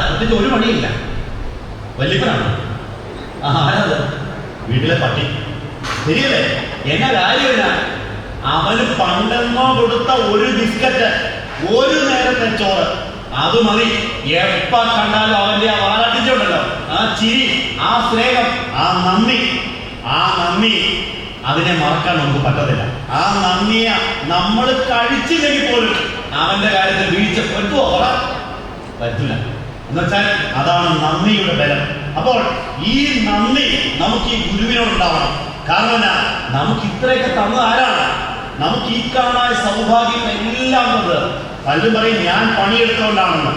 പ്രത്യേകിച്ച് ഒരു പണിയില്ല. വല്യപ്പനാണ്. ആരാത്? വീട്ടിലെ പട്ടി. ശരിയല്ലേ? എന്നാ കാര്യമില്ല. അവന് പണ്ടെന്നോ കൊടുത്ത ഒരു ബിസ്ക്കറ്റ്, ഒരു നേരത്തെ ചോറ്, അത് മതി. എപ്പ കണ്ടാലും അവന്റെ ആ വാലാട്ടിച്ചുണ്ടല്ലോ, ആ ചിരി, ആ സ്നേഹം, ആ നന്ദി അതിനെ മറക്കാൻ നമുക്ക് പറ്റത്തില്ല. ആ നന്ദിയെ നമ്മൾ കഴിച്ചില്ലെങ്കിൽ പോലും അവന്റെ കാര്യത്തിൽ വീഴ്ച പറ്റില്ല. എന്നുവെച്ചാൽ അതാണ് നന്ദിയുടെ ബലം. അപ്പോൾ ഈ നന്ദി നമുക്ക് ഈ ഗുരുവിനോടുണ്ടാവണം. കാരണം എന്നാ, നമുക്ക് ഇത്രയൊക്കെ തന്നത് ആരാണ്? നമുക്ക് ഈ കാണാൻ സൗഭാഗ്യം എല്ലാം തന്നത്. പലരും പറയും ഞാൻ പണിയെടുത്തുകൊണ്ടാണെന്ന്.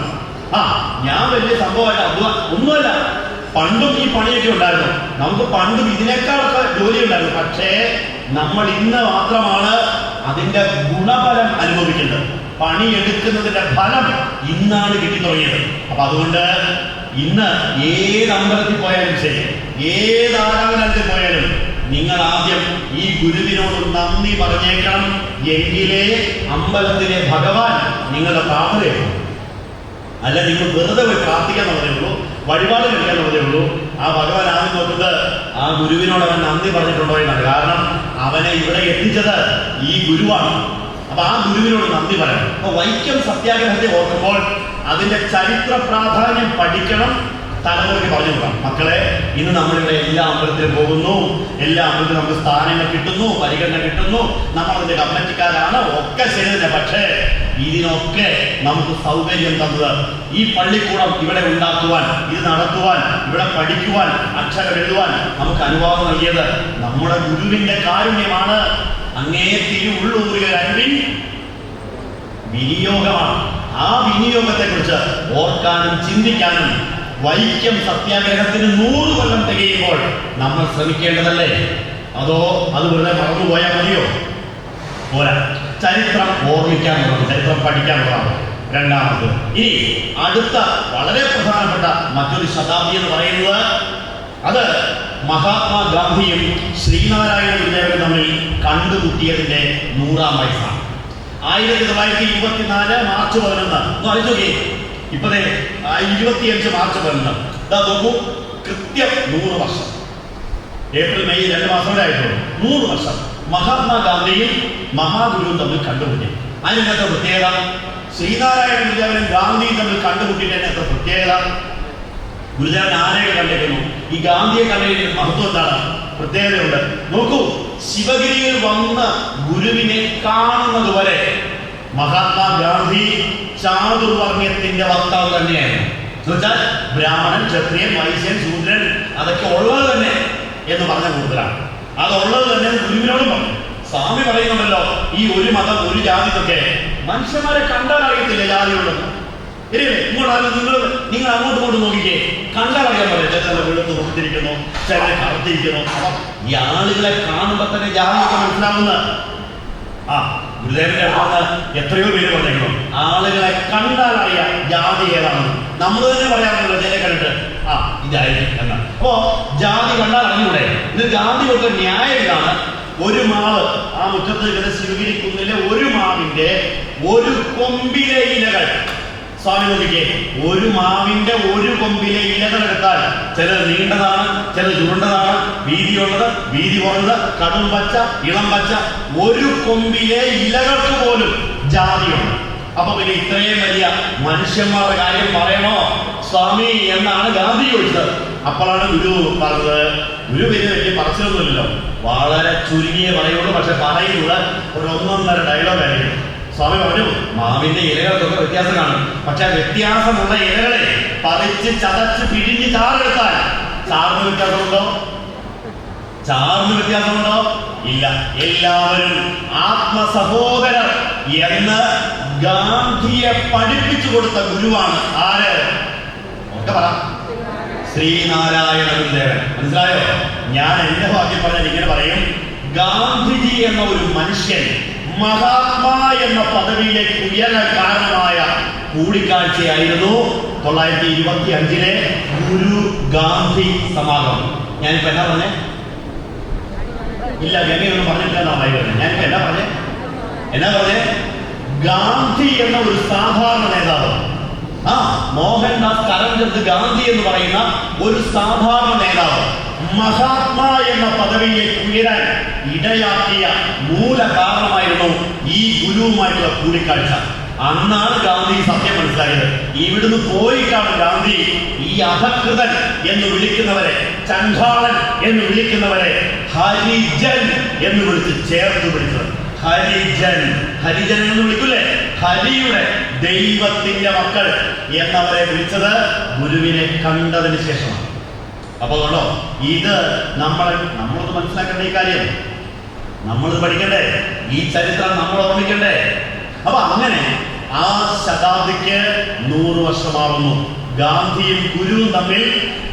ഞാൻ വലിയ സംഭവമായിട്ട് ഒന്നുമല്ല. പണ്ടും ഈ പണിയൊക്കെ ഉണ്ടായിരുന്നു. നമുക്ക് പണ്ടും ഇതിനേക്കാളൊക്കെ ജോലി ഉണ്ടായിരുന്നു. പക്ഷേ നമ്മൾ ഇന്ന് മാത്രമാണ് അതിന്റെ ഗുണഫലം അനുഭവിക്കുന്നത്. പണിയെടുക്കുന്നതിന്റെ ഫലം ഇന്നാണ് കിട്ടി തുടങ്ങിയത്. അപ്പൊ അതുകൊണ്ട് ഇന്ന് ഏത് അമ്പലത്തിൽ പോയാലും ശരി, ഏത് ആരാധനാലയത്തിൽ പോയാലും നിങ്ങൾ ആദ്യം ഈ ഗുരുവിനോട് നന്ദി പറഞ്ഞേക്കണം. എങ്കിലേ അമ്പലത്തിലെ ഭഗവാൻ നിങ്ങളുടെ പ്രാർത്ഥനയുള്ളൂ. അല്ല നിങ്ങൾ വെറുതെ പോയി പ്രാർത്ഥിക്കാന്നുള്ളതേ ഉള്ളൂ, വഴിപാട് കഴിക്കാന്നുള്ളതേ ഉള്ളൂ. ആ ഭഗവാൻ ആദ്യം നോക്കുന്നത് ആ ഗുരുവിനോട് അവൻ നന്ദി പറഞ്ഞിട്ടുണ്ടോ എന്നാണ്. കാരണം അവനെ ഇവിടെ എത്തിച്ചത് ഈ ഗുരുവാണ്. അപ്പൊ ആ ഗുരുവിനോട് നന്ദി പറയണം. അപ്പൊ വൈക്കം സത്യാഗ്രഹത്തെ ഓർക്കുമ്പോൾ അതിന്റെ ചരിത്ര പ്രാധാന്യം പഠിക്കണം, തലമുറയ്ക്ക് പറഞ്ഞു കൊടുക്കാം. മക്കളെ, ഇന്ന് നമ്മളിവിടെ എല്ലാ അമ്പലത്തിലും പോകുന്നു, എല്ലാ അമ്പലത്തിലും നമുക്ക് സ്ഥാനങ്ങൾ കിട്ടുന്നു, പരിഗണന കിട്ടുന്നു, നമ്മൾ അതിന്റെ കമ്മിറ്റിക്കാരാണ്, ഒക്കെ ശരി തന്നെ. പക്ഷേ ഇതിനൊക്കെ നമുക്ക് സൗകര്യം തന്നത്, ഈ പള്ളിക്കൂടം ഇവിടെ ഉണ്ടാക്കുവാൻ, ഇത് നടത്തുവാൻ, ഇവിടെ പഠിക്കുവാൻ, അക്ഷരം എഴുതുവാൻ നമുക്ക് അനുവാദം നൽകിയത് നമ്മുടെ ഗുരുവിന്റെ കാരുണ്യമാണ്. അങ്ങേ തിരുവുള്ളൂരുകാരൻ വിനിയോഗമാണ്. ആ വിനിയോഗത്തെ കുറിച്ച് ഓർക്കാനും ചിന്തിക്കാനും വൈക്കം സത്യാഗ്രഹത്തിന് 100 കൊല്ലം തികയുമ്പോൾ നമ്മൾ ശ്രമിക്കേണ്ടതല്ലേ? അതോ അത് വെറുതെ മറന്നുപോയാൽ മതിയോ? പോരാ. ചരിത്രം ഓർമ്മിക്കാനുള്ളതാണ്, ചരിത്രം പഠിക്കാനുള്ളതാണ്. രണ്ടാമത്, ഇനി അടുത്ത വളരെ പ്രധാനപ്പെട്ട മറ്റൊരു ശതാബ്ദി എന്ന് പറയുന്നത് അത് മഹാത്മാഗാന്ധിയും ശ്രീനാരായണ ഗുരുദേവനും തമ്മിൽ കണ്ടുമുട്ടിയതിന്റെ 100ാം വയസ്സാണ്. 1924 മാർച്ച് 11. ഒന്ന് അറിയിച്ചോക്കേ, ഇപ്പതേ 25 മാർച്ച് 11. ഇതാ നോക്കൂ, കൃത്യം 100 വർഷം. ഏപ്രിൽ മെയ് 2 മാസം കൂടെ ആയിട്ടുള്ളൂ. 100 വർഷം മഹാത്മാഗാന്ധിയും മഹാഗുരുവും തമ്മിൽ കണ്ടുമുട്ടി. അതിനകത്ത് പ്രത്യേകത, ശ്രീനാരായണ ഗുരുദേവനും ഗാന്ധിയും തമ്മിൽ കണ്ടുമുട്ടിയതിന്റെ എത്ര പ്രത്യേകത. ഗുരുദേവൻ ആരെയൊക്കെ കണ്ടിരിക്കുന്നു, ഈ ഗാന്ധിയെ കണ്ടിരിക്കുന്ന മഹത്വം എന്താണ്? പ്രത്യേകതയുണ്ട്. നോക്കൂ, ശിവഗിരിയിൽ വന്ന് ഗുരുവിനെ കാണുന്നത് വരെ മഹാത്മാഗാന്ധി ചാതുർവർണ്ണ്യത്തിന്റെ വക്താവ് തന്നെയായിരുന്നു. എന്നുവെച്ചാൽ ബ്രാഹ്മണൻ, ക്ഷത്രിയൻ, വൈശ്യൻ, ശൂദ്രൻ അതൊക്കെ ഉള്ളത് തന്നെ എന്ന് പറഞ്ഞ കൂടുതലാണ്. അതുള്ളത് തന്നെ ഗുരുവിനോടും പറഞ്ഞു. സ്വാമി പറയുന്നുണ്ടല്ലോ, ഈ ഒരു മതം ഒരു ജാതിക്കൊക്കെ മനുഷ്യന്മാരെ കണ്ടാൽ അറിയത്തില്ല ജാതിയുള്ളത്. നിങ്ങൾ അങ്ങോട്ട് നോക്കിക്കേ, കണ്ടറിയാൻ പറയും. ചില വെളുത്ത് കൊടുത്തിരിക്കുന്നു, ചില കറുത്തിരിക്കുന്നു. അപ്പൊ ഈ ആളുകളെ കാണുമ്പോ തന്നെ ജാതിയൊക്കെ മനസ്സിലാവുന്ന ഗുരുദേവന്റെ അടുത്ത് എത്രയോ പേര് പറഞ്ഞേക്കണം, ആളുകളെ കണ്ടാൽ അറിയാം ജാതി ഏതാണെന്ന്. നമ്മൾ തന്നെ പറയാറുണ്ടല്ലോ ചില കണ്ടിട്ട് ഇതായിരിക്കും എന്നാണ്. അപ്പോ ജാതി കണ്ടാൽ അറിഞ്ഞൂടെ? ഇത് ജാതിയൊക്കെ ന്യായമാണ്. ഒരു മാവ് ആ മുറ്റത്ത് ഇങ്ങനെ ശിവഗിരിക്കുന്നിലെ ഒരു മാവിന്റെ ഒരു കൊമ്പിലെ ഇലകൾ, സ്വാമി നോക്കിക്കേ, ഒരു മാവിന്റെ ഒരു കൊമ്പിലെ ഇലകൾ എടുത്താൽ ചിലത് നീണ്ടതാണ്, ചിലത് ചുരുണ്ടതാണ്, വീതിയുള്ളത്, വീതി കുറഞ്ഞത്, കടും പച്ച, ഇളം പച്ച, ഒരു കൊമ്പിലെ ഇലകൾക്ക് പോലും ജാതിയുണ്ട്. അപ്പൊ പിന്നെ ഇത്രയും വലിയ മനുഷ്യന്മാരുടെ കാര്യം പറയണോ സ്വാമി എന്നാണ് ഗാന്ധി ചോദിച്ചത്. അപ്പോഴാണ് ഗുരു പറഞ്ഞത്, ഗുരു വലിയ വലിയ പറച്ചിലൊന്നുമില്ലല്ലോ, വളരെ ചുരുങ്ങിയേ പറയുള്ളൂ, പക്ഷെ പറയുന്നത് ഒരു 1.5 ഡയലോഗ് ആയിരിക്കും. സ്വാമി പറഞ്ഞു, മാവിന്റെ ഇലകൾക്കൊക്കെ വ്യത്യാസം കാണും, പക്ഷെ വ്യത്യാസമുള്ള ഇലകളെ പറിച്ച് ചതച്ച് പിഴിഞ്ഞ് ചാറെടുത്താൽ ചാറിന് വ്യത്യാസമുണ്ടോ? ചാറിന് വ്യത്യാസമുണ്ടോ? ഇല്ല. എല്ലാവരും ആത്മസഹോദരർ എന്ന് ഗാന്ധിയെ പഠിപ്പിച്ചു കൊടുത്ത ഗുരുവാണ് ആര്? ഒക്കെ പറ. ശ്രീനാരായണ ഗുരുദേവൻ. മനസ്സിലായോ? ഞാൻ എന്റെ വാക്യം പറഞ്ഞാൽ ഇങ്ങനെ പറയും, ഗാന്ധിജി എന്ന ഒരു മനുഷ്യൻ മഹാത്മാ എന്ന പദവിയിലേക്ക് ഉയരാൻ കാരണമായ കൂടിക്കാഴ്ചയായിരുന്നു 1925 ഗുരു ഗാന്ധി സമാഗമം. ഞാനിപ്പോ എന്നാ പറഞ്ഞേ? ഇല്ല, ഗംഗയൊന്നും പറഞ്ഞിട്ടില്ലെന്നാണ് പറഞ്ഞത്. ഞാനിപ്പോ എന്നാ പറഞ്ഞേ? ഗാന്ധി എന്ന ഒരു സാധാരണ നേതാവ്, മോഹൻദാസ് കരംചന്ദ് ഗാന്ധി എന്ന് പറയുന്ന ഒരു സാധാരണ നേതാവ് മഹാത്മാ എന്ന പദവിയിലേക്ക് ഉയരാൻ ഇടയാക്കിയ മൂല കാരണമായിരുന്നു ഈ ഗുരുവുമായിട്ടുള്ള കൂടിക്കാഴ്ച. അന്നാണ് ഗാന്ധി സത്യം മനസ്സിലായത്. ഇവിടുന്ന് പോയിട്ടാണ് ഗാന്ധി ഈ അധകൃതൻ എന്ന് വിളിക്കുന്നവരെ, ചണ്ഡാളൻ എന്ന് വിളിക്കുന്നവരെ ഹരിജൻ എന്ന് വിളിച്ച് ചേർത്ത് പിടിച്ചത്. ഹരിജൻ, ഹരിജൻ എന്ന് വിളിക്കൂലേ, ഹരിയുടെ ദൈവത്തിന്റെ മക്കൾ എന്നവരെ വിളിച്ചത് ഗുരുവിനെ കണ്ടതിന് ശേഷമാണ്. അപ്പൊ കണ്ടോ, ഇത് നമ്മളത് മനസ്സിലാക്കേണ്ട ഈ കാര്യം, നമ്മളിത് പഠിക്കണ്ടേ, ഈ ചരിത്രം നമ്മൾ ഓർമ്മിക്കണ്ടേ. അപ്പൊ അങ്ങനെ ആ ശതാബ്ദിക്ക് 100 വർഷമാവുന്നു. ഗാന്ധിയും ഗുരുവും തമ്മിൽ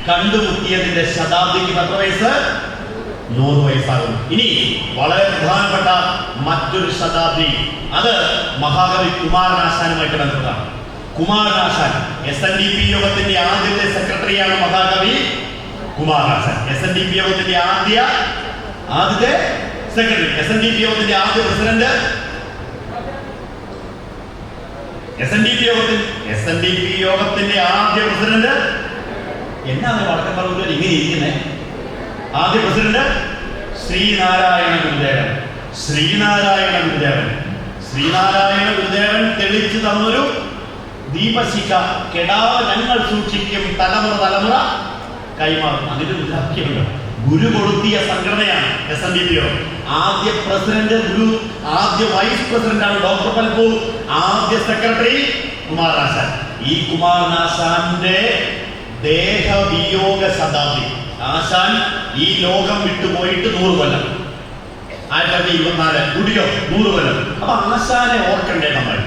കണ്ടുമുട്ടിയതിന്റെ ശതാബ്ദിക്ക് എത്ര വയസ്സ്? 100 വയസ്സാകുന്നു. ഇനി വളരെ പ്രധാനപ്പെട്ട മറ്റൊരു ശതാബ്ദി, അത് മഹാകവി കുമാരനാശാനുമായിട്ട് ബന്ധപ്പെട്ടതാണ്. കുമാരനാശാൻ SNDP യോഗത്തിന്റെ ആദ്യത്തെ സെക്രട്ടറിയാണ് മഹാകവി കുമാരനാശാൻ. SNDP യോഗത്തിന്റെ ആദ്യത്തെ സെക്രട്ടറി, SNDP യോഗത്തിന്റെ ആദ്യ പ്രസിഡന്റ്, SNDP യോഗത്തിന്റെ ആദ്യ പ്രസിഡന്റ് എന്നാണ് വടക്കൻ പറവൂരിൽ ഇങ്ങനെ ഇരിക്കുന്നേ? ആദ്യ പ്രസിഡന്റ് ശ്രീനാരായണ ഗുരുദേവൻ. ശ്രീനാരായണ ഗുരുദേവൻ തെളിച്ചു തന്നൊരു ദീപശിഖ, കെടാവ് ഞങ്ങൾ സൂക്ഷിക്കും, തലമുറ കൈമാറും. അതിന്റെ മുദ്രാവാക്യമുണ്ട്. ഗുരു കൊളുത്തിയ സംഘടനയാണ് SNDP. ആദ്യ പ്രസിഡന്റ് ഗുരു, ആദ്യ വൈസ് പ്രസിഡന്റാണ് ഡോക്ടർ പൽപൂർ, ആദ്യ സെക്രട്ടറി കുമാരനാശാൻ. ഈ കുമാരനാശാന്റെ ദേഹവിയോഗ ശതാബ്ദി, ആശാൻ ഈ ലോകം വിട്ടുപോയിട്ട് 100 കൊല്ലം, 1924 കുടിയോ 100 കൊല്ലം. അപ്പൊ ആശാനെ ഓർക്കണ്ടേ നമ്മൾ?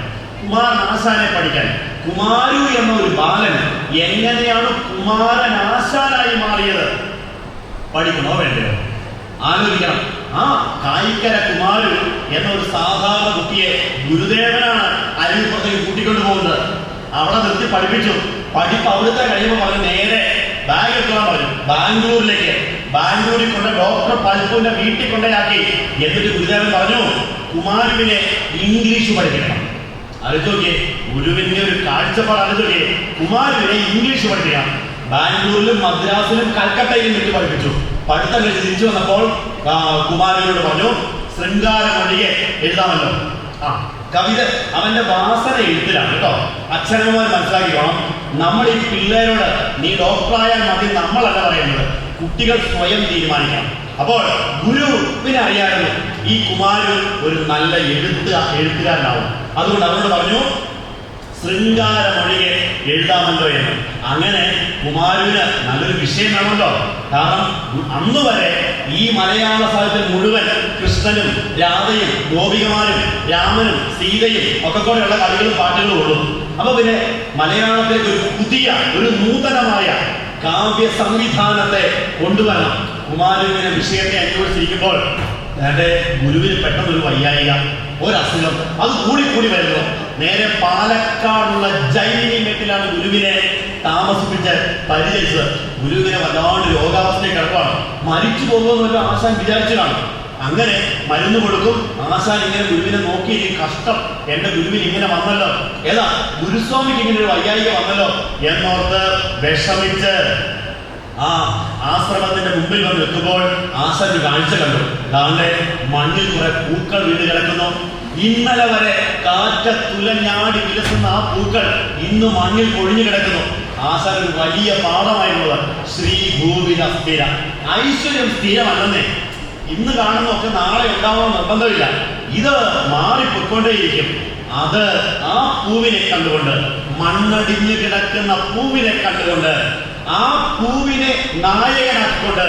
കുമാരനാശാനെ പഠിക്കാൻ. കുമാരു എന്ന ഒരു ബാലൻ എങ്ങനെയാണ് കുമാരനാശാനായി മാറിയത് പഠിക്കണോ വേണ്ടയോ? ആലോചിക്കണം. കായിക്കര കുമാരു എന്ന ഒരു സാധാരണ കുട്ടിയെ ഗുരുദേവനാണ് അരുവിപ്പുറത്തേക്ക് കൂട്ടിക്കൊണ്ടു പോകുന്നത്. അവിടെ നിർത്തി പഠിപ്പിച്ചു. പഠിപ്പ് അവിടുത്തെ കഴിയുമ്പോൾ പറഞ്ഞു നേരെ ബാഗ് എടുക്കാൻ പറഞ്ഞു ബാംഗ്ലൂരിലേക്ക്. ബാംഗ്ലൂരിൽ കൊണ്ട് ഡോക്ടർ പൽപുവിന്റെ വീട്ടിൽ കൊണ്ടയാക്കി. എന്നിട്ട് ഗുരുദേവൻ പറഞ്ഞു, കുമാരുവിനെ ഇംഗ്ലീഷ് പഠിപ്പിക്കണം. ആലോചിച്ചോക്കെ, ഗുരുവിന്റെ ഒരു കാഴ്ചപ്പാട് ആലോചിച്ചോക്കെ. കുമാരുവിനെ ഇംഗ്ലീഷ് പഠിപ്പിക്കണം. ബാംഗ്ലൂരിലും മദ്രാസിലും കൽക്കട്ടയിലും വിട്ട് പഠിപ്പിച്ചു. പഠിത്തം കഴിഞ്ഞ് തിരിച്ചു വന്നപ്പോൾ കുമാരനോട് പറഞ്ഞു, ശൃംഗാരമൊഴികെ എഴുതാമല്ലോ. കവിത അവന്റെ വാസന എഴുത്തിലാണ് കേട്ടോ. അച്ഛനമ്മമാർ മനസ്സിലാക്കിക്കോണം. നമ്മൾ ഈ പിള്ളേരോട് നീ ഡോക്ടറായാൽ മതി നമ്മളല്ല പറയുന്നത്, കുട്ടികൾ സ്വയം തീരുമാനിക്കണം. അപ്പോൾ ഗുരുവിനെ അറിയാമായിരുന്നു ഈ കുമാരു ഒരു നല്ല എഴുത്തുകാരനാവും. അതുകൊണ്ട് അവരോട് പറഞ്ഞു ശൃംഗാരമൊഴികെ എഴുതാമല്ലോ എന്ന്. അങ്ങനെ കുമാരുവിന് നല്ലൊരു വിഷയം വേണമല്ലോ. കാരണം അന്ന് വരെ ഈ മലയാള സാഹിത്യം മുഴുവൻ കൃഷ്ണനും രാധയും ഗോപികമാരും രാമനും സീതയും ഒക്കെ കൂടെയുള്ള കളികളും പാട്ടുകളും ഉള്ളൂ. അപ്പൊ പിന്നെ മലയാളത്തിലേക്ക് ഒരു പുതിയ ഒരു നൂതനമായ കാവ്യ സംവിധാനത്തെ കൊണ്ടുവരണം. കുമാരനെ വിഷയത്തെ അന്വേഷിച്ചിരിക്കുമ്പോൾ എന്റെ ഗുരുവിന് പെട്ടെന്നൊരു വയ്യായിക, ഒരസുഖം, അത് കൂടി വരുന്നു. നേരെ പാലക്കാടുള്ള ജൈനിമേട്ടിലാണ് ഗുരുവിനെ താമസിപ്പിച്ച് പരിചരിച്ചത്. ഗുരുവിനെ വല്ലാണ്ട് രോഗാവസ്ഥയിൽ കിടപ്പാണ്, മരിച്ചു പോകുമെന്നൊരു ആശാൻ വിചാരിച്ചു കാണും. അങ്ങനെ മരുന്ന് കൊടുക്കും. ആശാൻ ഇങ്ങനെ ഗുരുവിനെ നോക്കി, കഷ്ടം, എന്റെ ഗുരുവിന് ഇങ്ങനെ വന്നല്ലോ, ഏതാ ഗുരുസ്വാമിക്ക് ഇങ്ങനെ ഒരു വയ്യായിക വന്നല്ലോ എന്നോർത്ത് വിഷമിച്ച് ആ ആശ്രമത്തിന്റെ മുമ്പിൽ വന്ന് എത്തുമ്പോൾ ആശാൻ കാഴ്ച കണ്ടു. താണ്ടെ മണ്ണിൽ കുറെ പൂക്കൾ വീണ് കിടക്കുന്നു. ഇന്നലെ വരെ കാറ്റത്തുലഞ്ഞാടി വിലസുന്ന ആ പൂക്കൾ ഇന്ന് മണ്ണിൽ പൊഴിഞ്ഞു കിടക്കുന്നു. ആശാൻ ഒരു വലിയ പാഠമായിരുന്നത് ശ്രീ ഭൂവില സ്ഥിര, ഐശ്വര്യം സ്ഥിരമല്ലെന്നേ. ഇന്ന് കാണുന്നതൊക്കെ നാളെ ഉണ്ടാവാൻ നിർബന്ധമില്ല, ഇത് മാറിപ്പോയിക്കൊണ്ടേയിരിക്കും. അത് ആ പൂവിനെ കണ്ടുകൊണ്ട്, മണ്ണടിഞ്ഞു കിടക്കുന്ന പൂവിനെ കണ്ടുകൊണ്ട്, ആ പൂവിനെ നായകനാക്കിക്കൊണ്ട്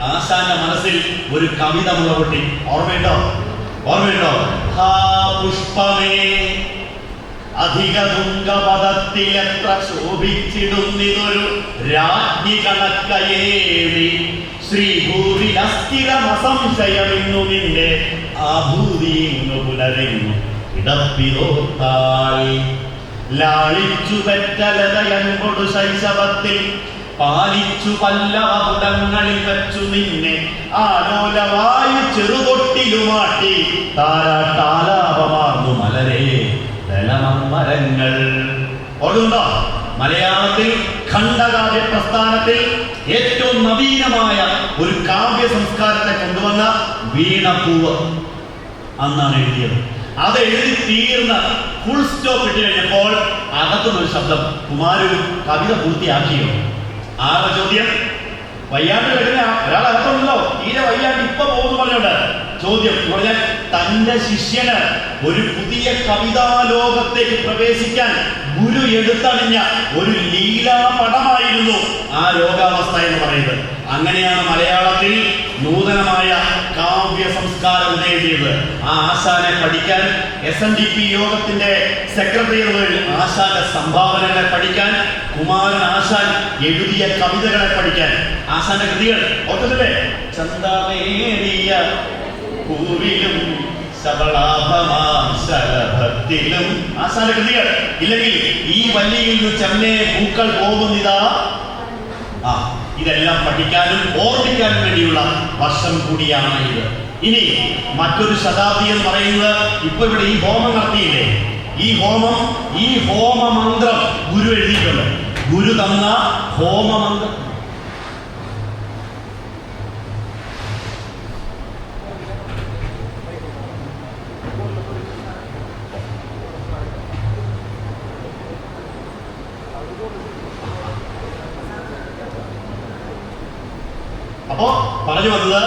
ആശാന്റെ മനസ്സിൽ ഒരു കവിത മുളപൊട്ടി. ഓർമ്മയുണ്ടോ? ഹാ പുഷ്പമേ അധിക തുംഗപദത്തിലെത്ര ശോഭിച്ചിടുന്നിതൊരു രാജ്ഞി കണക്കയേറി ശ്രീഭൂവിൽ അസ്ഥിരമസംശയമിന്നു നിന്റെ ആഭൂതിയിങ്ങു പുലരെങ്ങു ഇടപ്പിതോത്താൽ ലാളിച്ചു പെറ്റലതയൻകൊടു ശൈശവത്തിൽ പാലിച്ചു പല്ലവപുടങ്ങളിൽ വെച്ചു നിന്നെ ആലോലവായു ചെറുതൊട്ടിലുമാട്ടി താരാട്ടാലാപമാർന്നു മലരേ ദലമരങ്ങൾ. ഓർമ്മയുണ്ടോ? മലയാളത്തിൽ ഖണ്ഡകാവ്യ പ്രസ്ഥാനത്തിൽ ഏറ്റവും നവീനമായ ഒരു കാവ്യ സംസ്കാരത്തെ കൊണ്ടുവന്ന വീണപ്പൂവ് അന്നാണ് എഴുതിയത്. അത് എഴുതി തീർന്ന ഫുൾ സ്റ്റോപ്പ് ഇട്ട് കഴിഞ്ഞപ്പോൾ അകത്തുനിന്നൊരു ശബ്ദം, കുമാരു കവിത പൂർത്തിയാക്കിയോ? ആരുടെ ചോദ്യം? വയ്യാണ്ട് കിടക്കുന്ന ഒരാൾ അകത്തുണ്ടല്ലോ, തീരെ വയ്യാണ്ട് ഇപ്പൊ പോകുന്നു പറഞ്ഞോണ്ട് ചോദ്യം പറഞ്ഞാൽ തന്റെ ശിഷ്യന് ഒരു പുതിയ കവിതാലോകത്തേക്ക് പ്രവേശിക്കാൻ ഗുരു എടുത്തണിഞ്ഞ ഒരു ലീലാപടമായിരുന്നു ആ രോഗാവസ്ഥ എന്ന് പറയുന്നത്. അങ്ങനെയാണ് മലയാളത്തിൽ നൂതനമായ കാവ്യ സംസ്കാരം ഉദയം ചെയ്തത്. ആ ആശാനെ പഠിക്കാൻ SNDP യോഗത്തിന്റെ സെക്രട്ടറി ആശാന്റെ സംഭാവനകളെ പഠിക്കാൻ, കുമാരൻ ആശാൻ എഴുതിയ കവിതകളെ പഠിക്കാൻ, ആശാന്റെ കൃതികൾ ഓർക്കുന്നില്ലേ? ചന്തമേറിയ പൂവിലും ശബളാഭമാശലഭത്തിലും ആശാന്റെ കൃതികൾ. ഇല്ലെങ്കിൽ ഈ വല്ലിയിൽ നിന്ന് ചെമ്മേ പൂക്കൾ പോകുന്നിതാ. ഇതെല്ലാം പഠിക്കാനും ഓർമ്മിക്കാനും വേണ്ടിയുള്ള വർഷം കൂടിയാണ് ഇത്. ഇനി മറ്റൊരു ശതാബ്ദി എന്ന് പറയുന്നത്, ഇപ്പൊ ഇവിടെ ഈ ഹോമം നടത്തിയില്ലേ, ഈ ഹോമമന്ത്രം ഗുരു എഴുതിയിട്ടുണ്ട്. ഗുരു തന്ന ഹോമമന്ത്രം അപ്പോ പറഞ്ഞു വന്നത്,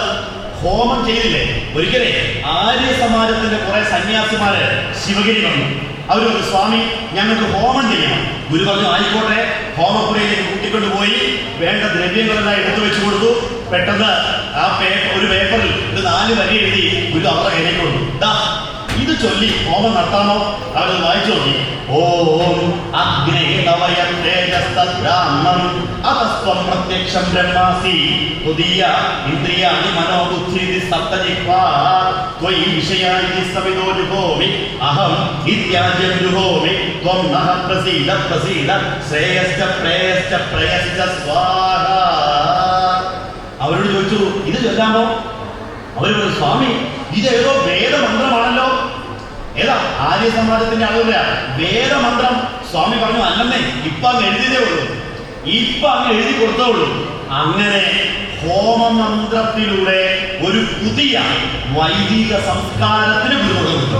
ഹോമം ചെയ്തില്ലേ ഒരിക്കലേ ആര്യ സമാജത്തിന്റെ കുറെ സന്യാസിമാര് ശിവഗിരി വന്നു. അവര് പറഞ്ഞു, സ്വാമി ഞങ്ങൾക്ക് ഹോമം ചെയ്യണം. ഗുരു പറഞ്ഞു, ആയിക്കോട്ടെ. ഹോമപ്പുരയിലേക്ക് കൂട്ടിക്കൊണ്ടുപോയി വേണ്ട ദ്രവ്യങ്ങളെല്ലാം എടുത്തു വെച്ചു കൊടുത്തു. പെട്ടെന്ന് ആ ഒരു പേപ്പറിൽ ഒരു 4 വരി എഴുതി ഗുരു അവരുടെ കയ്യിലേക്ക് കൊടുത്തു. ഇത് ചൊല്ലി ഹോമം നടത്താമോ? അവരത് വായിച്ചു നോക്കി. ഓം അഗ്നേതവയം തേജസ്തദ്ബ്രാഹ്മം അതസ്ത്വം പ്രത്യക്ഷം ബ്രഹ്മാസി പുതിയ ഇന്ദ്രിയാണി മനോബുദ്ധിതി സപ്തജിഹ്വാ ത്വയി വിഷയാനി സവിദോ ജുഹോമി അഹം ഇത്യാജ്യം ജുഹോമി ത്വം നഹ പ്രസീദ പ്രസീദ ശ്രേയശ്ച പ്രേയശ്ച പ്രയശ്ച സ്വാഹ. അവരോട് ചോദിച്ചു, ഇത് ചൊല്ലാമോ? അവരോട്, സ്വാമി ഇതേതോ വേദമന്ത്രമാണല്ലോ. ഏതാ? ആര്യ സമാജത്തിന്റെ ആളുകള വേദമന്ത്രം. സ്വാമി പറഞ്ഞു, അല്ലെന്നേ, ഇപ്പൊ അങ്ങ് എഴുതിയതേ ഉള്ളൂ, ഇപ്പൊ അങ്ങ് എഴുതി കൊടുത്തേ ഉള്ളൂ. അങ്ങനെ ഹോമമന്ത്രത്തിലൂടെ ഒരു പുതിയ വൈദിക സംസ്കാരത്തിന് ഗുരുമുഖം കൊടുത്തു.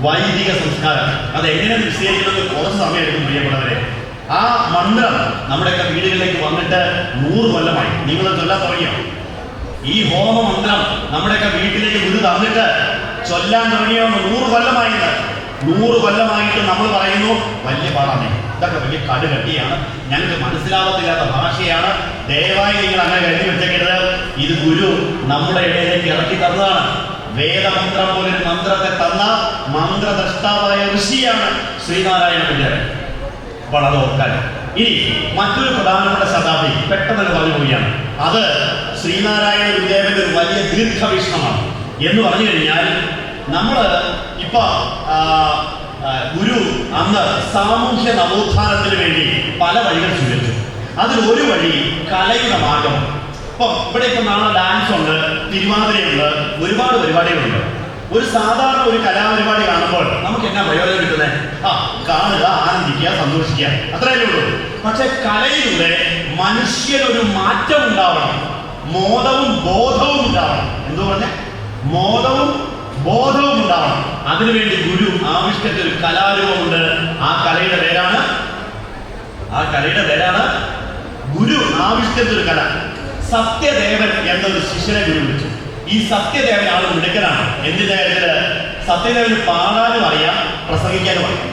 വൈദിക സംസ്കാരം അതെങ്ങനെയാണ് വിശദീകരിക്കുന്നത് കുറച്ച് സമയം എടുക്കും പ്രിയപ്പെട്ടവരെ. ആ മന്ത്രം നമ്മുടെയൊക്കെ വീടുകളിലേക്ക് വന്നിട്ട് 100 കൊല്ലമായി. നിങ്ങൾ ചൊല്ലാൻ തുടങ്ങിയോ? ഈ ഹോമമന്ത്രം നമ്മുടെയൊക്കെ വീട്ടിലേക്ക് ഗുരു തന്നിട്ട് ചൊല്ലാൻ തുടങ്ങിയോ? 100 കൊല്ലമായി. 100 കൊല്ലമായിട്ട് നമ്മൾ പറയുന്നു വലിയ പാടാണ്, ഇതൊക്കെ വലിയ കടുകട്ടിയാണ്, ഞങ്ങൾക്ക് മനസ്സിലാവത്തില്ലാത്ത ഭാഷയാണ്, ദയവായി നിങ്ങൾ അങ്ങനെ കരുതി വെച്ചേക്കരുത്. ഇത് ഗുരു നമ്മുടെ ഇടയിലേക്ക് ഇറക്കി തന്നതാണ്. വേദമന്ത്രം പോലൊരു മന്ത്രത്തെ തന്ന മന്ത്രദ്രഷ്ടാവായ ഋഷിയാണ് ശ്രീനാരായണ ഗുരുദേവൻ. അപ്പോൾ അത് ഓർക്കാൻ. ഇനി മറ്റൊരു പ്രധാനപ്പെട്ട ശതാബ്ദി പെട്ടെന്ന് പറഞ്ഞു പോവുകയാണ്. അത് ശ്രീനാരായണ ഗുരുദേവന്റെ ഒരു വലിയ ദീർഘവീക്ഷണമാണ്. എന്ന് പറഞ്ഞു കഴിഞ്ഞാൽ നമ്മൾ ഇപ്പൊ ഗുരു അന്ന് സാമൂഹ്യ നവോത്ഥാനത്തിന് വേണ്ടി പല വഴികൾ സ്വീകരിച്ചു. അതിലൊരു വഴി കലയുടെ മാർഗം. ഇവിടെ ഇപ്പൊ നാളെ ഡാൻസ് ഉണ്ട്, തിരുവാതിരയുണ്ട്, ഒരുപാട് പരിപാടികളുണ്ട്. ഒരു സാധാരണ ഒരു കലാപരിപാടി കാണുമ്പോൾ നമുക്ക് എന്നാ പ്രയോജനം കിട്ടുന്നത്? കാണുക, ആനന്ദിക്കുക, സന്തോഷിക്കുക, അത്രയല്ലേ ഉള്ളൂ. പക്ഷെ കലയിലൂടെ മനുഷ്യനൊരു മാറ്റം ഉണ്ടാവണം, മോദവും ബോധവും ഉണ്ടാവണം. എന്തു പറഞ്ഞ മോദവും ബോധവും ഉണ്ടാവണം. അതിനുവേണ്ടി ഗുരു ആവിഷ്കരിച്ച ഒരു കലാരൂപമുണ്ട്. ആ കലയുടെ പേരാണ് ഗുരു ആവിഷ്കരിച്ച ഒരു കല. സത്യദേവൻ എന്നൊരു ശിഷ്യനെ ഗുരു വിളിച്ചു. ഈ സത്യദേവൻ ആള് മിടുക്കനാണ്. എന്തിന്റെ കാര്യത്തില്? സത്യദേവന് പാടാനും അറിയാം, പ്രസംഗിക്കാനും അറിയാം.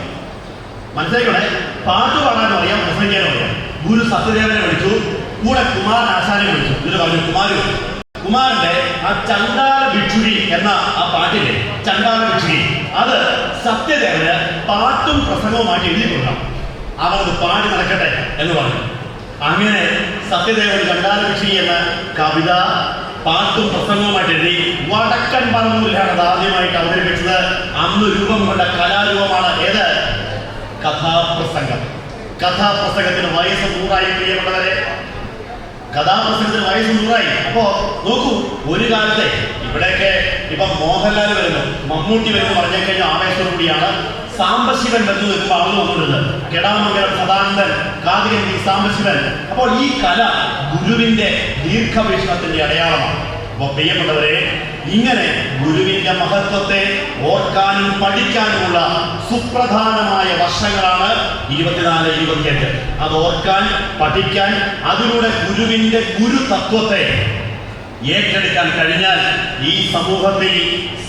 മനസ്സിലാക്കണേ, പാട്ട് പാടാനും അറിയാം, പ്രസംഗിക്കാനും അറിയാം. ഗുരു സത്യദേവനെ വിളിച്ചു, കൂടെ കുമാരൻ ആശാനെ വിളിച്ചു. ഇതിന് പറഞ്ഞു, കുമാരന്റെ ആ ചണ്ടാല ഭിക്ഷുരി എന്ന ആ പാട്ടിലെ ചണ്ടാല ഭിക്ഷുരി, അത് സത്യദേവന് പാട്ടും പ്രസംഗവുമായിട്ട് എഴുതി കൊടുക്കണം. അവനത് പാടി നടക്കട്ടെ എന്ന് പറഞ്ഞു. അങ്ങനെ സത്യദേവൻ ചണ്ടാല ഭിക്ഷുരി എന്ന കവിത പാട്ടും പ്രസംഗവുമായിട്ട് എഴുതി വടക്കൻ പറമ്പൂരിലാണ് അത് ആദ്യമായിട്ട് അവതരിപ്പിച്ചത്. അന്ന് രൂപം കൊണ്ട കലാരൂപമാണ് ഏത്? കഥാപ്രസംഗം. കഥാപ്രസംഗത്തിന് വയസ്സ് 100 പ്രിയപ്പെട്ടവരെ. കഥാപ്രസംഗത്തിന് വയസ്സ് 100. അപ്പോ നോക്കൂ, ഒരു കാലത്തെ ഇവിടെയൊക്കെ ഇപ്പൊ മോഹൻലാൽ വരുന്നു, മമ്മൂട്ടി വരുന്നു പറഞ്ഞു കഴിഞ്ഞാൽ ആവേശത്തോടു കൂടിയാണ്. സാംബശിവൻ വരുന്നു നിൽക്കുമ്പോൾ ആള് വന്നിട്ടുണ്ട്. കെടാമംഗലം സദാനന്ദൻ, കാതികന്തി സാംബശിവൻ. അപ്പോൾ ഈ കല ഗുരുവിന്റെ ദീർഘവീക്ഷണത്തിന്റെ അടയാളമാണ്. അപ്പൊ പ്രിയപ്പെട്ടവരെ, ഇങ്ങനെ ഗുരുവിന്റെ മഹത്വത്തെ ഓർക്കാനും പഠിക്കാനുമുള്ള സുപ്രധാനമായ വർഷങ്ങളാണ് 24, 28. അത് ഓർക്കാൻ, പഠിക്കാൻ, അതിലൂടെ ഗുരുവിന്റെ ഗുരു തത്വത്തെ ഏറ്റെടുക്കാൻ കഴിഞ്ഞാൽ ഈ സമൂഹത്തിൽ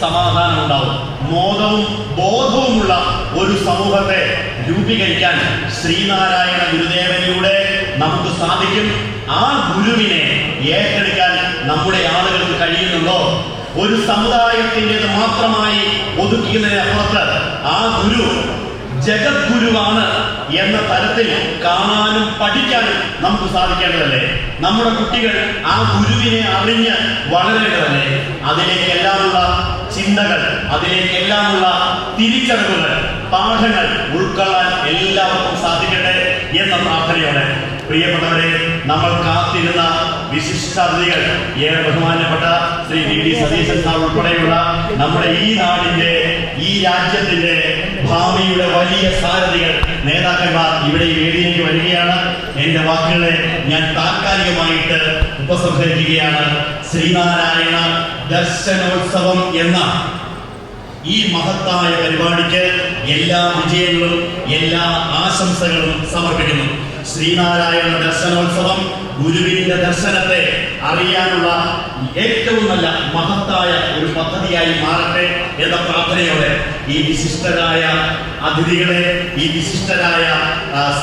സമാധാനം ഉണ്ടാവും. മോദവും ബോധവുമുള്ള ഒരു സമൂഹത്തെ രൂപീകരിക്കാൻ ശ്രീനാരായണ ഗുരുദേവനിലൂടെ നമുക്ക് സാധിക്കും. ആ ഗുരുവിനെ ഏറ്റെടുക്കാൻ നമ്മുടെ ആളുകൾക്ക് കഴിയുന്നുണ്ടോ? ഒരു സമുദായത്തിൻ്റെത് മാത്രമായി ഒതുക്കുന്നതിനപ്പുറത്ത് ആ ഗുരു ജഗദ്ഗുരുവാണ് എന്ന തരത്തിൽ കാണാനും പഠിക്കാനും നമുക്ക് സാധിക്കേണ്ടതല്ലേ? നമ്മുടെ കുട്ടികൾ ആ ഗുരുവിനെ അറിഞ്ഞ് വളരേണ്ടതല്ലേ? അതിലേക്കെല്ലാമുള്ള ചിന്തകൾ, അതിലേക്കെല്ലാമുള്ള തിരിച്ചറിവുകൾ, പാഠങ്ങൾ ഉൾക്കൊള്ളാൻ എല്ലാവർക്കും സാധിക്കട്ടെ എന്ന പ്രാർത്ഥനയോടെ പ്രിയപ്പെട്ടവരെ, നമ്മൾ കാത്തിരുന്ന വിശിഷ്ടാതിഥികൾ, ഏറെ ബഹുമാനപ്പെട്ട ശ്രീ വി.ഡി. സതീശൻ സാർ ഉൾപ്പെടെയുള്ള നമ്മുടെ ഈ നാടിന്റെ, ഈ രാജ്യത്തിന്റെ ഭാവിയുടെ വലിയ സാരഥികൾ, നേതാക്കന്മാർ ഇവിടെ ഈ വേദിയിലേക്ക് വരികയാണ്. എന്റെ വാക്കുകളെ ഞാൻ താൽക്കാലികമായിട്ട് ഉപസംഹരിക്കുകയാണ്. ശ്രീനാരായണ ദർശനോത്സവം എന്ന ഈ മഹത്തായ പരിപാടിക്ക് എല്ലാ വിജയങ്ങളും എല്ലാ ആശംസകളും സമർപ്പിക്കുന്നു. ശ്രീനാരായണ ദർശനോത്സവം ഗുരുവിന്റെ ദർശനത്തെ അറിയാനുള്ള ഏറ്റവും നല്ല മഹത്തായ ഒരു പദ്ധതിയായി മാറട്ടെ എന്ന പ്രാർത്ഥനയോടെ ഈ വിശിഷ്ടരായ അതിഥികളെ, ഈ വിശിഷ്ടരായ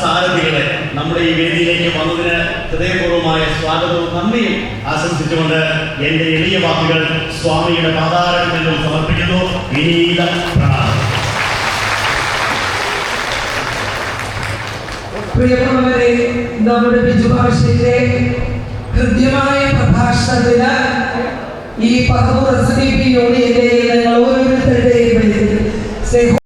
സാരഥികളെ നമ്മുടെ ഈ വേദിയിലേക്ക് വന്നതിന് ഹൃദയപൂർവ്വമായ സ്വാഗതവും നന്ദിയും ആശംസിച്ചുകൊണ്ട് എന്റെ എളിയ വാക്കുകൾ സ്വാമിയുടെ പാതാരങ്ങളിൽ സമർപ്പിക്കുന്നു. വിനീത പ്രണാമം. പ്രിയപ്പെട്ടവരെ, നമ്മുടെ ബിജുഭാഷയിലെ ഹൃദ്യമായ പ്രഭാഷണത്തിന് ഈ 13 SDP യൂണിയന്റെ നിങ്ങൾ ഓരോരുത്തരുടെയും